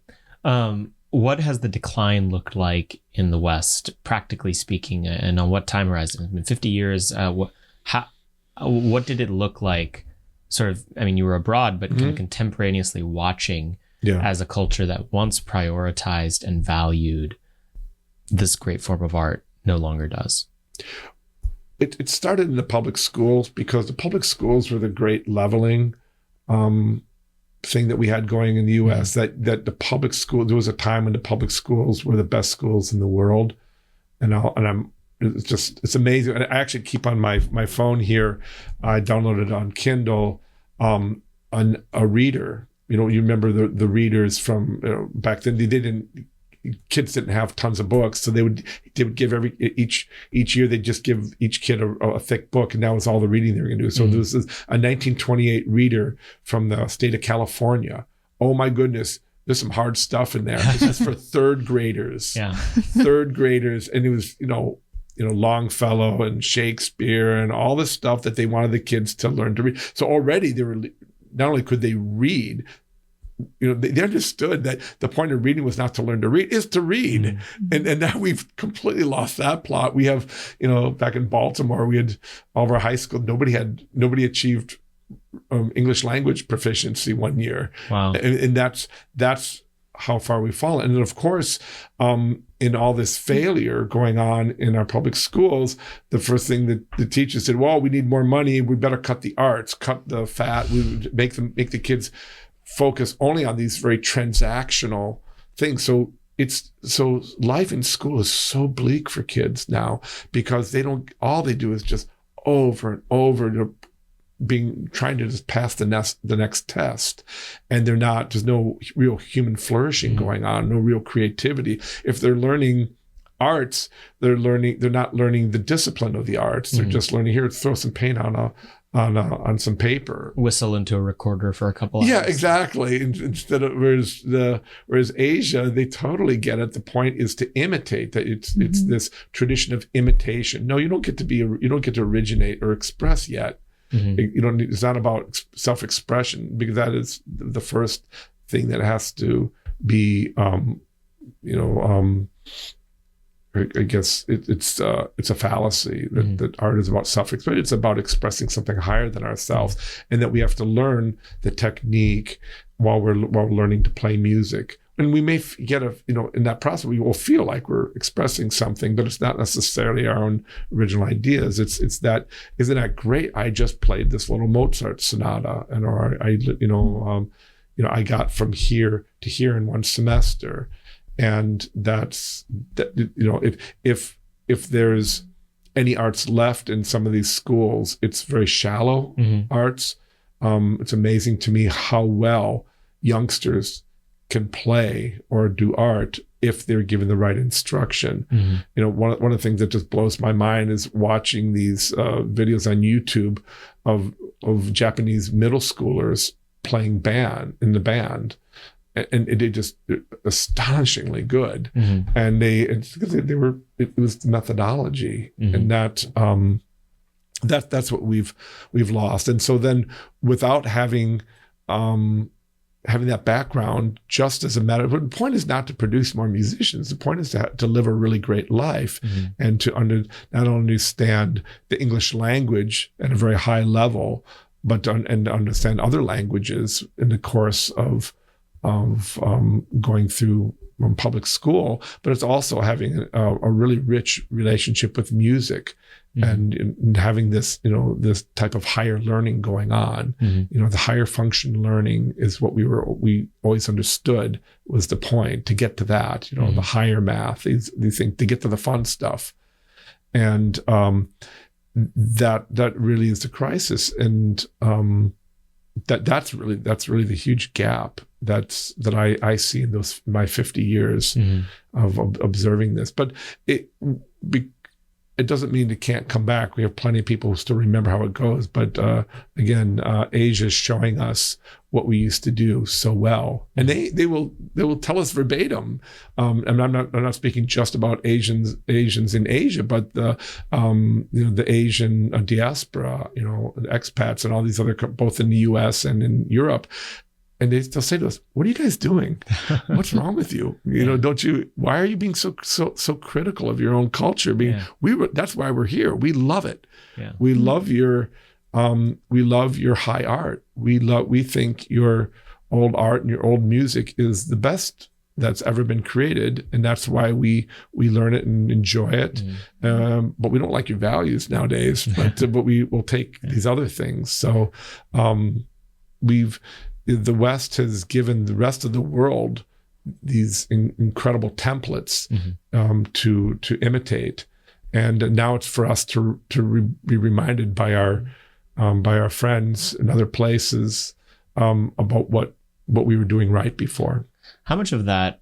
What has the decline looked like in the West, practically speaking, and on what time horizon? I mean, 50 years. What did it look like? Sort of. I mean, you were abroad, but kind of contemporaneously watching as a culture that once prioritized and valued this great form of art no longer does? It started in the public schools, because the public schools were the great leveling thing that we had going in the U.S. That the public school, there was a time when the public schools were the best schools in the world, it's amazing. And I actually keep on my phone here. I downloaded on Kindle on a reader. You remember the readers from back then. Kids didn't have tons of books, so they would give each year they'd just give each kid a thick book, and that was all the reading they were going to do. So there was a 1928 reader from the state of California. Oh my goodness, there's some hard stuff in there. This is for third graders. Yeah, third graders, and it was Longfellow and Shakespeare and all the stuff that they wanted the kids to learn to read. So already they were, not only could they read, they understood that the point of reading was not to learn to read, is to read. And now we've completely lost that plot. We have, back in Baltimore, we had all of our high school, nobody achieved English language proficiency one year. Wow. And that's how far we've fallen. And then, of course, in all this failure going on in our public schools, the first thing that the teachers said, well, we need more money. We better cut the arts, cut the fat. We would make the kids focus only on these very transactional things. So life in school is so bleak for kids now, because all they do is just over and over trying to just pass the next test. And there's no real human flourishing going on, no real creativity. If they're learning arts, they're not learning the discipline of the arts. They're just learning, here, throw some paint on some paper, whistle into a recorder for a couple hours. Yeah, exactly. Instead of whereas Asia, they totally get it. The point is to imitate. That it's this tradition of imitation. No, you don't get to originate or express yet. It's not about self-expression, because that is the first thing that has to be. I guess it's a fallacy that art is about self-expression. It's about expressing something higher than ourselves, and that we have to learn the technique while we're learning to play music. And we may get in that process, we will feel like we're expressing something, but it's not necessarily our own original ideas. It's that, isn't that great? I just played this little Mozart sonata, I got from here to here in one semester. And that's that, if there's any arts left in some of these schools, it's very shallow arts. It's amazing to me how well youngsters can play or do art if they're given the right instruction. One of the things that just blows my mind is watching these videos on YouTube of Japanese middle schoolers playing in the band. And they just astonishingly good. And it was the methodology, and that's what we've lost. And so then, without having that background, just as a matter, the point is not to produce more musicians. The point is to live a really great life, and to not only understand the English language at a very high level, but to understand other languages in the course of going through public school. But it's also having a really rich relationship with music, and having this type of higher learning going on. The higher function learning is what we always understood was the point, to get to that. The higher math, these things, to get to the fun stuff, and that really is the crisis. And that's really the huge gap that I see in my 50 years of observing this. But it doesn't mean it can't come back. We have plenty of people who still remember how it goes. But again, Asia is showing us what we used to do so well, and they will tell us verbatim. And I'm not speaking just about Asians in Asia, but the Asian diaspora, expats and all these other, both in the U.S. and in Europe. And they'll say to us, "What are you guys doing? What's wrong with you? Why are you being so critical of your own culture? That's why we're here. We love it. We love your high art. We think you're old art and your old music is the best that's ever been created, and that's why we learn it and enjoy it. But we don't like your values nowadays. But we will take these other things. So the West has given the rest of the world these incredible templates to imitate, and now it's for us to be reminded by our friends in other places about what we were doing right before. How much of that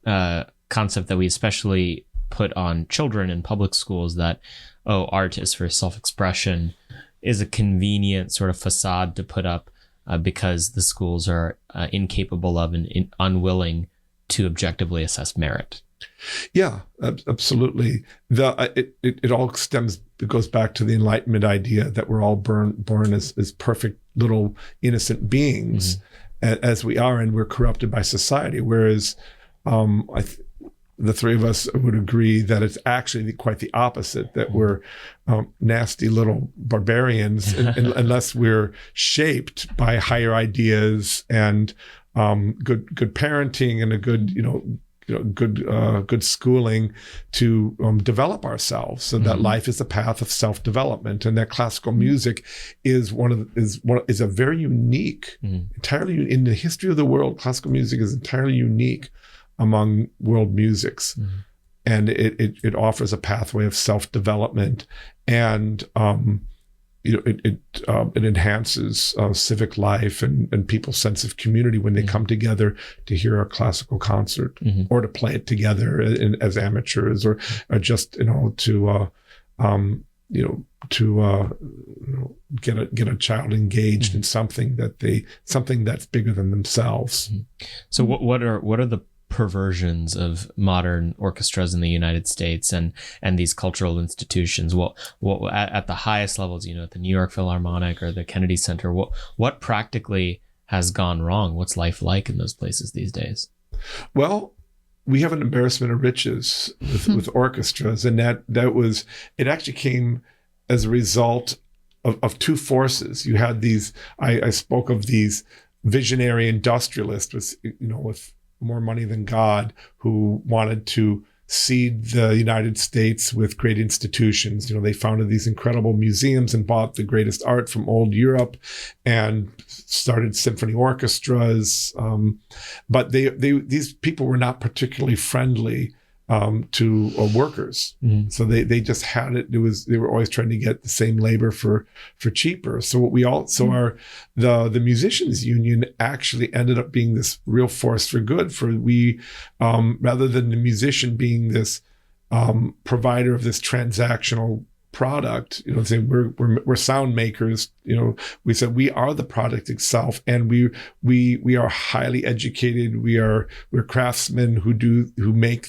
concept that we especially put on children in public schools, that, art is for self-expression, is a convenient sort of facade to put up because the schools are incapable of and unwilling to objectively assess merit? Yeah, absolutely. It all goes back to the Enlightenment idea that we're all born as perfect little innocent beings, as we are, and we're corrupted by society. Whereas the three of us would agree that it's actually quite the opposite, that we're nasty little barbarians unless we're shaped by higher ideas and good parenting and a good good schooling to develop ourselves, so that life is a path of self-development, and that classical music is a very unique, entirely in the history of the world. Classical music is entirely unique among world musics, and it offers a pathway of self-development, and it enhances civic life and people's sense of community when they come together to hear a classical concert or to play it together as amateurs, or just to get a child engaged in something that's bigger than themselves. So what are the perversions of modern orchestras in the United States and these cultural institutions? What at the highest levels, at the New York Philharmonic or the Kennedy Center, what practically has gone wrong? What's life like in those places these days? Well, we have an embarrassment of riches with orchestras, and it actually came as a result of two forces. You had these, I spoke of these visionary industrialists with more money than God, who wanted to seed the United States with great institutions. They founded these incredible museums and bought the greatest art from old Europe and started symphony orchestras. But these people were not particularly friendly to workers. So they just had it. They were always trying to get the same labor for cheaper. So what we also the musicians union actually ended up being this real force for good. Rather than the musician being this provider of this transactional product, saying we're sound makers. We said we are the product itself, and we are highly educated. We're craftsmen who make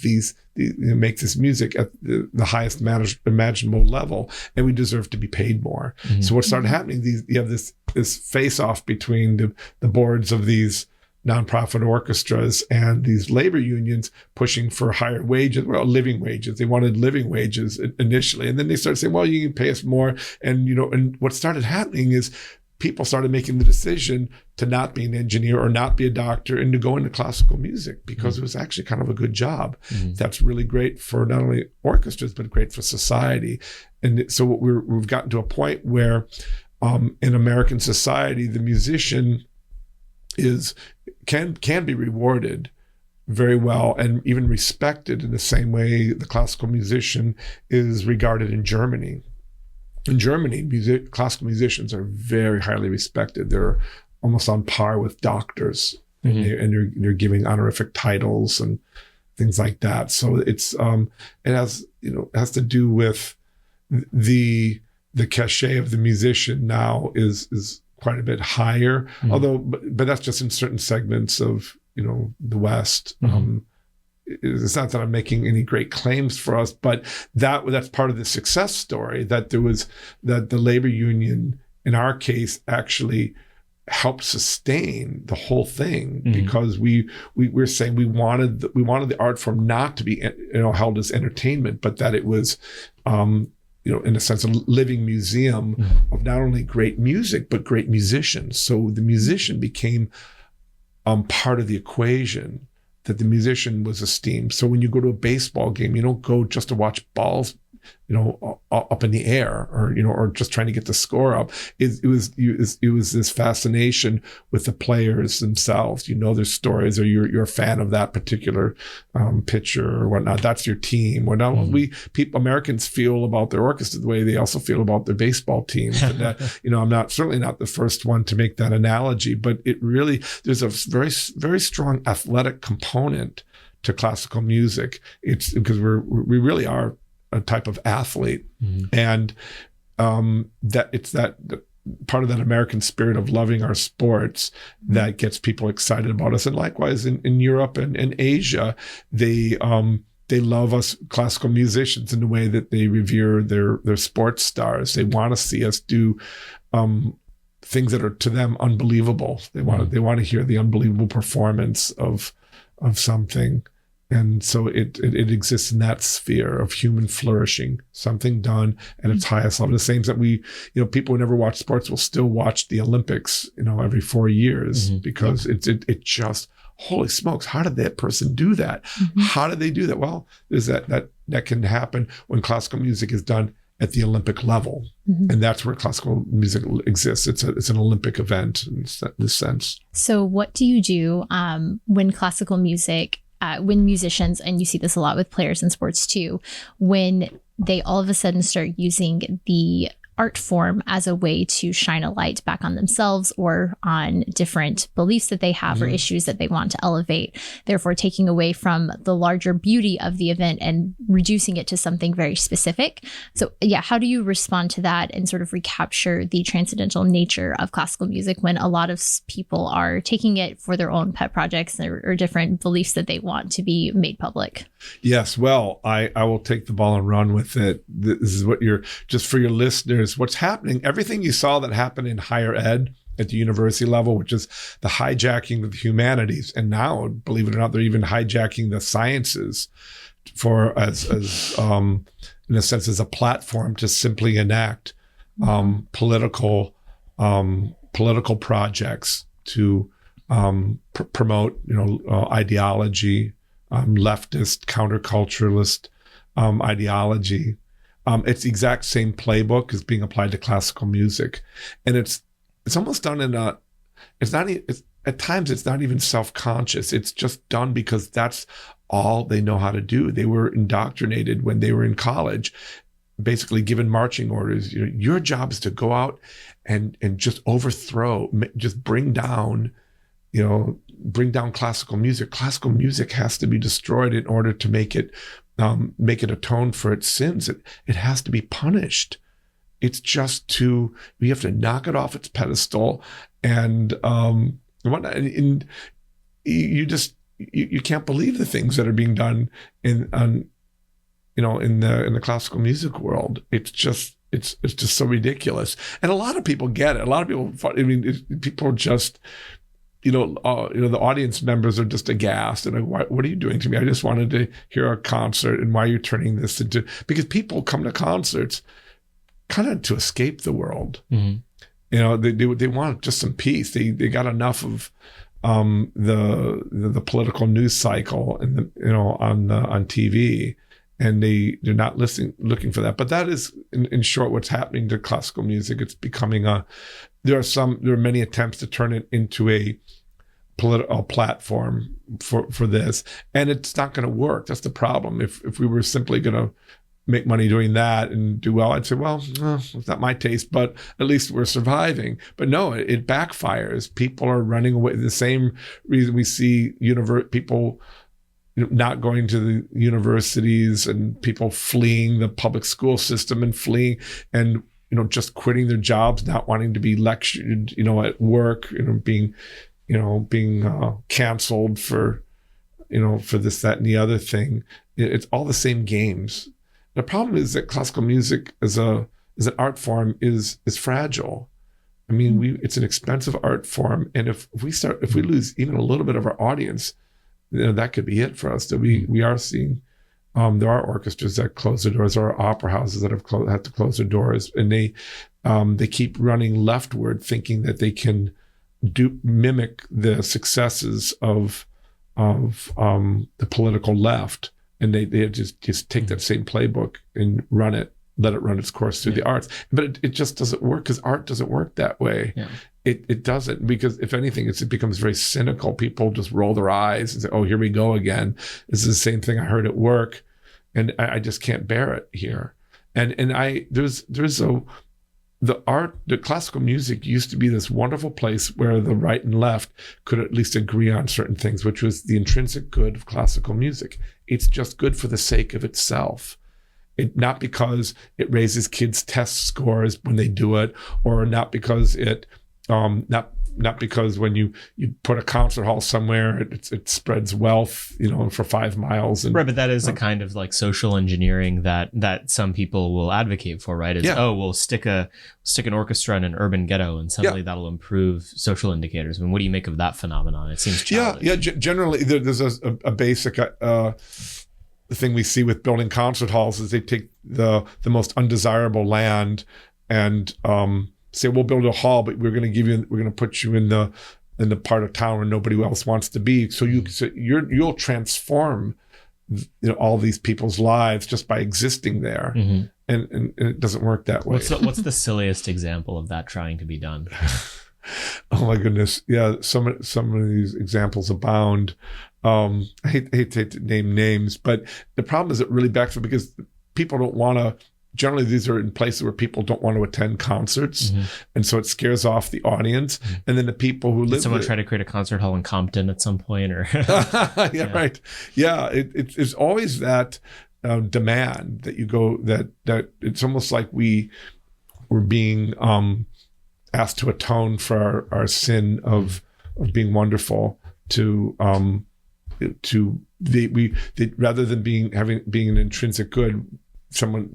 make this music at the highest imaginable level, and we deserve to be paid more. So what started happening? You have this face off between the boards of these nonprofit orchestras and these labor unions pushing for higher wages, living wages. They wanted living wages initially. And then they started saying, well, you can pay us more. And what started happening is people started making the decision to not be an engineer or not be a doctor and to go into classical music because it was actually kind of a good job. That's really great for not only orchestras, but great for society. And so we've gotten to a point where in American society, the musician can be rewarded very well and even respected in the same way the classical musician is regarded in Germany. In Germany, classical musicians are very highly respected. They're almost on par with doctors, and they're giving honorific titles and things like that. So it has to do with the cachet of the musician now is quite a bit higher, although, but that's just in certain segments of, the West. It's not that I'm making any great claims for us, but that's part of the success story, that the labor union, in our case, actually helped sustain the whole thing, because we're saying we wanted the art form not to be, held as entertainment, but that it was, in a sense, a living museum of not only great music, but great musicians. So the musician became part of the equation, that the musician was esteemed. So when you go to a baseball game, you don't go just to watch balls, up in the air, or just trying to get the score up. It was this fascination with the players themselves. Their stories, or you're a fan of that particular pitcher or whatnot. That's your team. Well, now Americans feel about their orchestra the way they also feel about their baseball teams. And I'm certainly not the first one to make that analogy, but there's a very, very strong athletic component to classical music. It's because we really are a type of athlete, and that it's that part of that American spirit of loving our sports that gets people excited about us. And likewise in Europe and Asia, they love us classical musicians in the way that they revere their sports stars. They want to see us do things that are to them unbelievable. They want to hear the unbelievable performance of something. And so it exists in that sphere of human flourishing, something done at its highest level. The same that people who never watch sports will still watch the Olympics, every 4 years, because it just, holy smokes, how did that person do that? How did they do that? Well, there's that can happen when classical music is done at the Olympic level. And that's where classical music exists. It's an Olympic event in this sense. So what do you do when classical music, when musicians, and you see this a lot with players in sports too, when they all of a sudden start using the art form as a way to shine a light back on themselves or on different beliefs that they have or issues that they want to elevate, therefore taking away from the larger beauty of the event and reducing it to something very specific. So how do you respond to that and sort of recapture the transcendental nature of classical music when a lot of people are taking it for their own pet projects or different beliefs that they want to be made public? Yes, well, I will take the ball and run with it. This is what just for your listeners, what's happening, everything you saw that happened in higher ed at the university level, which is the hijacking of the humanities. And now, believe it or not, they're even hijacking the sciences as in a sense, as a platform to simply enact political projects to promote, ideology, leftist, counterculturalist ideology. It's the exact same playbook as being applied to classical music, and it's almost done at times it's not even self-conscious. It's just done because that's all they know how to do. They were indoctrinated when they were in college, basically given marching orders. Your job is to go out and just overthrow, just bring down classical music. Classical music has to be destroyed in order to make it atone for its sins. It has to be punished. It's just we have to knock it off its pedestal, and whatnot. And you can't believe the things that are being done in the classical music world. It's just so ridiculous, and a lot of people get it. A lot of people, people just. The audience members are just aghast and like, what are you doing to me? I just wanted to hear a concert, and why are you turning this into? Because people come to concerts kind of to escape the world. They want just some peace. They got enough of the political news cycle and on TV, and they're not looking for that. But that is in short what's happening to classical music. It's becoming there are many attempts to turn it into a political platform for this, and it's not going to work. That's the problem. If we were simply going to make money doing that and do well, I'd say, well, it's not my taste, but at least we're surviving. But no, it backfires. People are running away. The same reason we see people not going to the universities, and people fleeing the public school system and fleeing and just quitting their jobs, not wanting to be lectured, at work, being canceled for this, that, and the other thing. It's all the same games. The problem is that classical music as an art form is fragile. I mean, it's an expensive art form, and if we lose even a little bit of our audience, that could be it for us. That we are seeing. There are orchestras that close their doors. There are opera houses that have had to close their doors, and they keep running leftward, thinking that they can mimic the successes of the political left, and they just take that same playbook and let it run its course through the arts. But it just doesn't work, because art doesn't work that way. Yeah. It doesn't, because if anything, it becomes very cynical. People just roll their eyes and say, "Oh, here we go again. This is the same thing I heard at work, and I just can't bear it here." And the classical music used to be this wonderful place where the right and left could at least agree on certain things, which was the intrinsic good of classical music. It's just good for the sake of itself. Not because it raises kids' test scores when they do it, or not because not because when you put a concert hall somewhere, it spreads wealth, for 5 miles. And, right, but that is a kind of like social engineering that some people will advocate for, right? We'll stick an orchestra in an urban ghetto, and suddenly that'll improve social indicators. I mean, what do you make of that phenomenon? It seems childish. Yeah. Generally, there's a basic the thing we see with building concert halls is they take the most undesirable land and say, we'll build a hall, but we're going to put you in the part of town where nobody else wants to be. So you'll transform all these people's lives just by existing there. Mm-hmm. And it doesn't work that way. What's the silliest example of that trying to be done? Oh my goodness. Yeah. Some of these examples abound. I hate to name names, but the problem is it really backfires because people don't want to. Generally, these are in places where people don't want to attend concerts, and so it scares off the audience. And then the people who live. Did someone try to create a concert hall in Compton at some point, or? Right. Yeah, it's always that demand that you go that it's almost like we're being asked to atone for our sin of being wonderful rather than being an intrinsic good. Someone,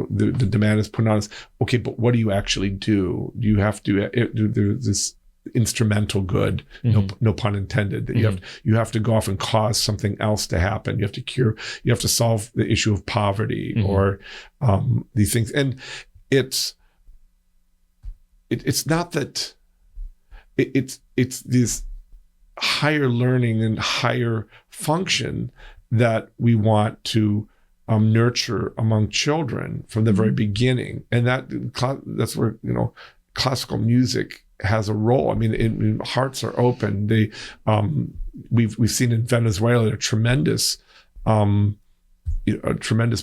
the demand is put on us. Okay, but what do you actually do? You have to there's this instrumental good, no pun intended. That you have to go off and cause something else to happen. You have to solve the issue of poverty or these things. And it's not that it's this higher learning and higher function that we want to nurture among children from the very beginning, and that's where classical music has a role. I mean, hearts are open. We've seen in Venezuela a tremendous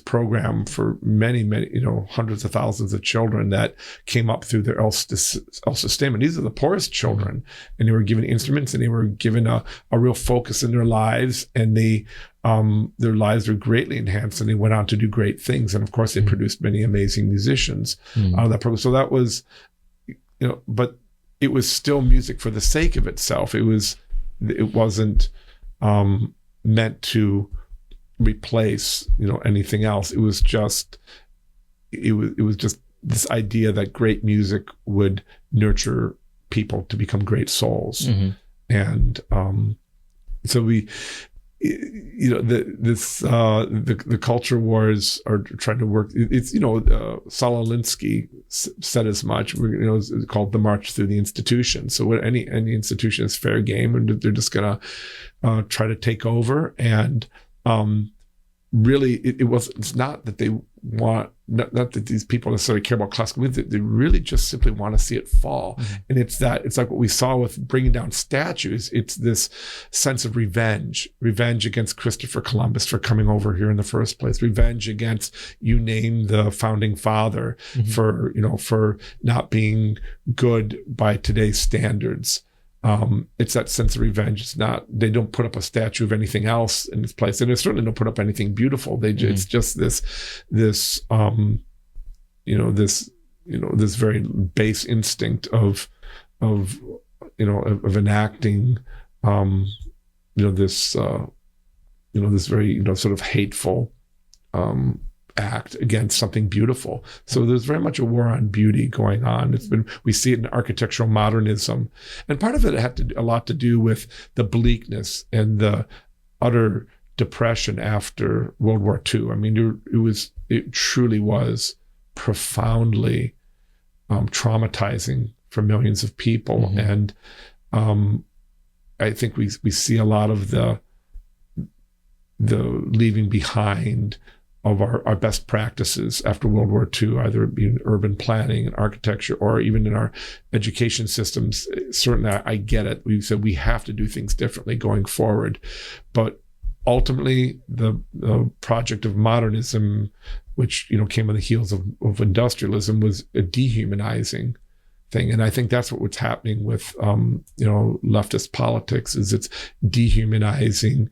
program for many hundreds of thousands of children that came up through their El Sistema. And these are the poorest children, and they were given instruments, and they were given a real focus in their lives, and their lives were greatly enhanced, and they went on to do great things. And of course, they produced many amazing musicians out of that program. So that was, but it was still music for the sake of itself. It wasn't meant to replace anything else. It was just this idea that great music would nurture people to become great souls. And so we the culture wars are trying to work. It's Saul Alinsky said as much. It's called the march through the institution. So when any institution is fair game, and they're just gonna try to take over. And really, it's not that they want, not that these people necessarily care about classical music. They really just simply want to see it fall. And it's like what we saw with bringing down statues. It's this sense of revenge against Christopher Columbus for coming over here in the first place, revenge against, you name the founding father, for not being good by today's standards. It's that sense of revenge. It's not, they don't put up a statue of anything else in its place, and they certainly don't put up anything beautiful. It's just this very base instinct of enacting, this very, sort of hateful, act against something beautiful. So there's very much a war on beauty going on. We see it in architectural modernism, and part of it had a lot to do with the bleakness and the utter depression after World War II. I mean, it truly was profoundly traumatizing for millions of people, and I think we see a lot of the leaving behind of our best practices after World War II, either in urban planning and architecture or even in our education systems. Certainly, I get it. We said we have to do things differently going forward. But ultimately, the project of modernism, which came on the heels of industrialism, was a dehumanizing thing. And I think that's what's happening with leftist politics, is it's dehumanizing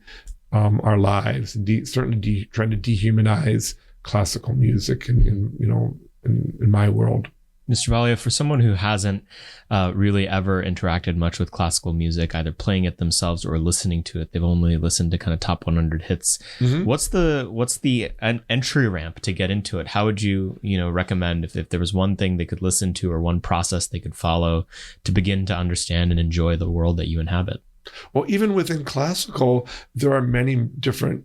our lives, and certainly trying to dehumanize classical music in my world. Mr. Balio, for someone who hasn't really ever interacted much with classical music, either playing it themselves or listening to it, they've only listened to kind of top 100 hits. Mm-hmm. What's the entry ramp to get into it? How would you recommend if there was one thing they could listen to or one process they could follow to begin to understand and enjoy the world that you inhabit? Well, even within classical, there are many different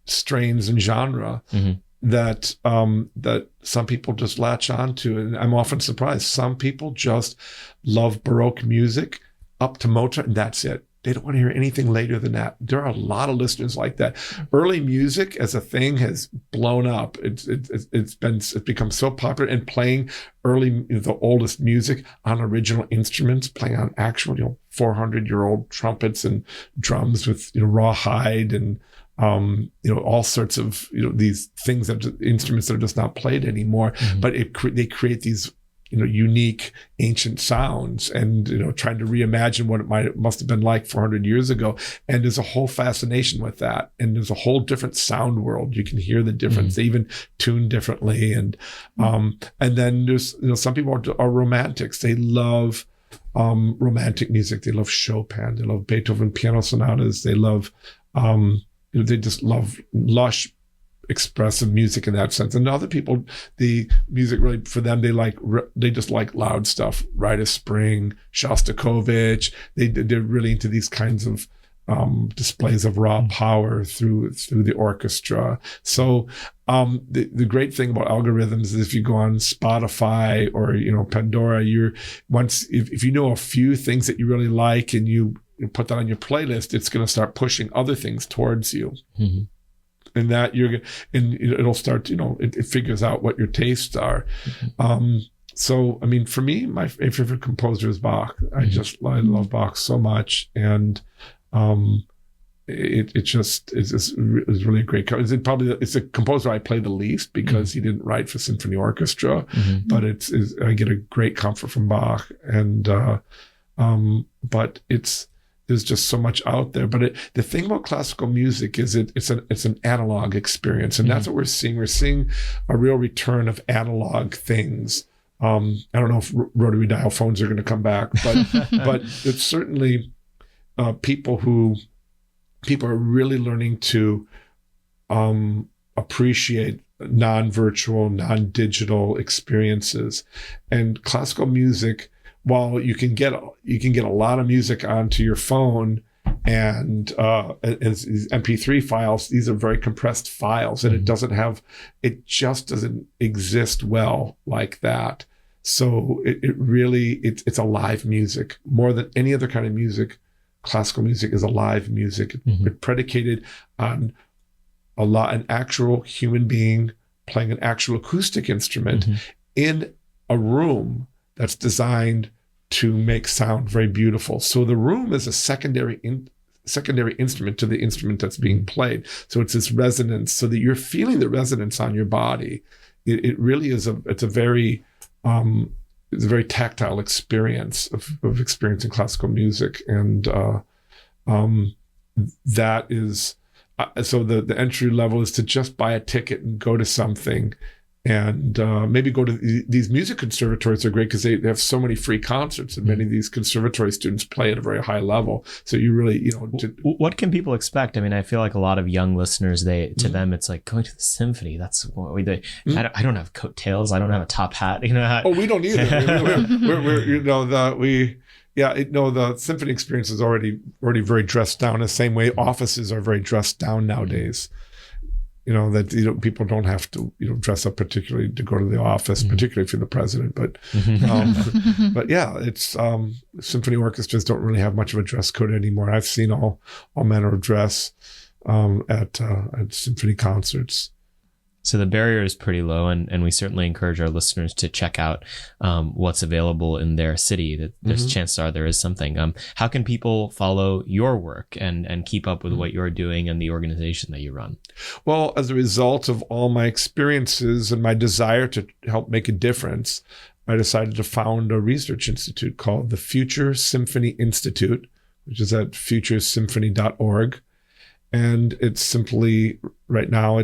strains and genre that some people just latch onto, and I'm often surprised. Some people just love Baroque music up to Mozart, and that's it. They don't want to hear anything later than that. There are a lot of listeners like that. Early music as a thing has blown up. It's become so popular, and playing the oldest music on original instruments, playing on actual 400-year-old trumpets and drums with raw hide and all sorts of these things, instruments that are just not played anymore. Mm-hmm. But they create these unique ancient sounds, and trying to reimagine what it must have been like 400 years ago. And there's a whole fascination with that, and there's a whole different sound world. You can hear the difference. Mm-hmm. They even tune differently, and then there's some people are romantics. They love romantic music. They love Chopin. They love Beethoven piano sonatas. They love they just love lush, expressive music in that sense. And other people, the music really, for them, they just like loud stuff. Rite of Spring, Shostakovich. They're really into these kinds of displays of raw power through the orchestra. So the great thing about algorithms is if you go on Spotify or Pandora, if you know a few things that you really like and you put that on your playlist, it's going to start pushing other things towards you. Mm-hmm. And that it'll start, it figures out what your tastes are. Mm-hmm. So, I mean, for me, my favorite composer is Bach. Mm-hmm. I love Bach so much. And it's really a great composer. It's a composer I play the least because he didn't write for symphony orchestra, but I get a great comfort from Bach. And, but there's just so much out there. But the thing about classical music is it's an analog experience. And that's what we're seeing. We're seeing a real return of analog things. I don't know if rotary dial phones are going to come back, but it's certainly people are really learning to appreciate non-virtual, non-digital experiences. And classical music, while you can get a lot of music onto your phone, and as MP3 files, these are very compressed files, and it just doesn't exist well like that. So it's a live music more than any other kind of music. Classical music is a live music. It's predicated on an actual human being playing an actual acoustic instrument in a room that's designed to make sound very beautiful. So the room is a secondary instrument to the instrument that's being played. So it's this resonance, so that you're feeling the resonance on your body. It really is it's a very tactile experience of experiencing classical music. And that is so the entry level is to just buy a ticket and go to something. And maybe go to these music conservatories are great because they have so many free concerts, and many of these conservatory students play at a very high level. So you really, what can people expect? I mean, I feel like a lot of young listeners, to them, it's like going to the symphony. That's what we do. I don't have coattails. I don't have a top hat. Oh, we don't either. The symphony experience is already very dressed down the same way offices are very dressed down nowadays. that people don't have to dress up particularly to go to the office, particularly if you're the president. But but yeah, it's symphony orchestras don't really have much of a dress code anymore. I've seen all manner of dress at symphony concerts. So the barrier is pretty low, and we certainly encourage our listeners to check out what's available in their city. That there's chances are there is something. How can people follow your work and keep up with what you're doing and the organization that you run? Well, as a result of all my experiences and my desire to help make a difference, I decided to found a research institute called the Future Symphony Institute, which is at futuresymphony.org. And it's simply, right now,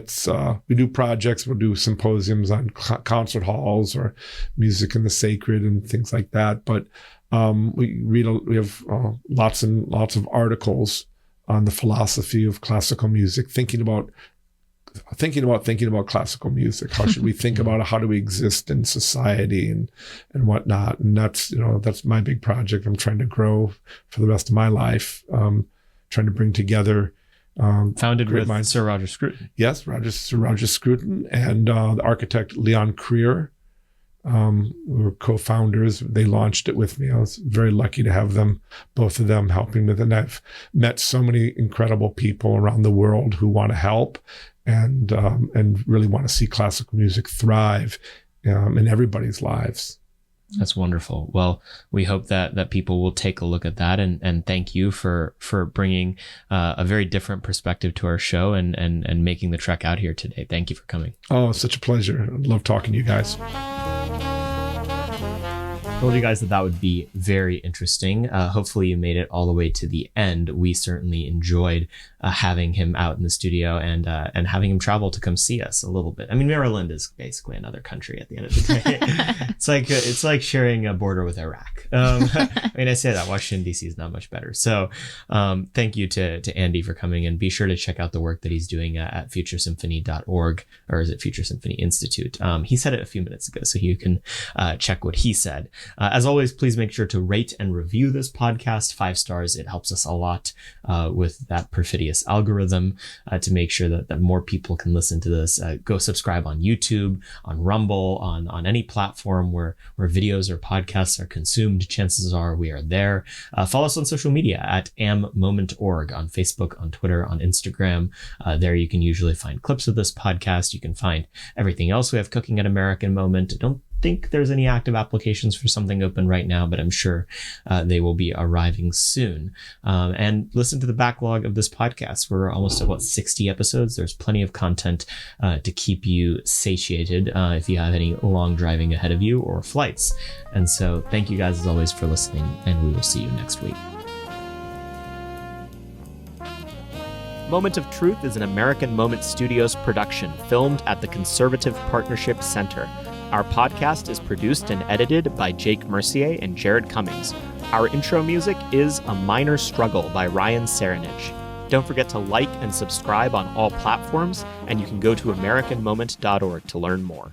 we do projects, we'll do symposiums on concert halls or music in the sacred and things like that. But we have lots and lots of articles on the philosophy of classical music, thinking about classical music. How should we think about it? How do we exist in society and whatnot? And that's my big project. I'm trying to grow for the rest of my life, trying to bring together founded with Sir Roger Scruton. Yes, Sir Roger Scruton and the architect Leon Creer. We were co-founders. They launched it with me. I was very lucky to have both of them helping with it. And I've met so many incredible people around the world who want to help and really want to see classical music thrive in everybody's lives. That's wonderful. Well, we hope that people will take a look at that, and thank you for bringing a very different perspective to our show and making the trek out here today. Thank you for coming. Oh, such a pleasure. I love talking to you guys. Told you guys that would be very interesting. Hopefully you made it all the way to the end. We certainly enjoyed having him out in the studio and having him travel to come see us a little bit. I mean, Maryland is basically another country at the end of the day. It's like sharing a border with Iraq. I mean, I say that Washington DC is not much better. So thank you to Andy for coming, and be sure to check out the work that he's doing at futuresymphony.org, or is it Future Symphony Institute? He said it a few minutes ago, so you can check what he said. As always, please make sure to rate and review this podcast 5 stars. It helps us a lot with that perfidious algorithm to make sure that more people can listen to this. Go subscribe on YouTube, on Rumble, on any platform where videos or podcasts are consumed. Chances are we are there. Follow us on social media at ammoment.org, on Facebook, on Twitter, on Instagram. There you can usually find clips of this podcast. You can find everything else we have cooking at American Moment. Don't think there's any active applications for something open right now, but I'm sure they will be arriving soon. And listen to the backlog of this podcast. We're almost at 60 episodes. There's plenty of content to keep you satiated if you have any long driving ahead of you or flights. And so thank you guys as always for listening, and we will see you next week. Moment of Truth is an American Moment Studios production, filmed at the Conservative Partnership Center. Our podcast is produced and edited by Jake Mercier and Jared Cummings. Our intro music is A Minor Struggle by Ryan Serenich. Don't forget to like and subscribe on all platforms, and you can go to AmericanMoment.org to learn more.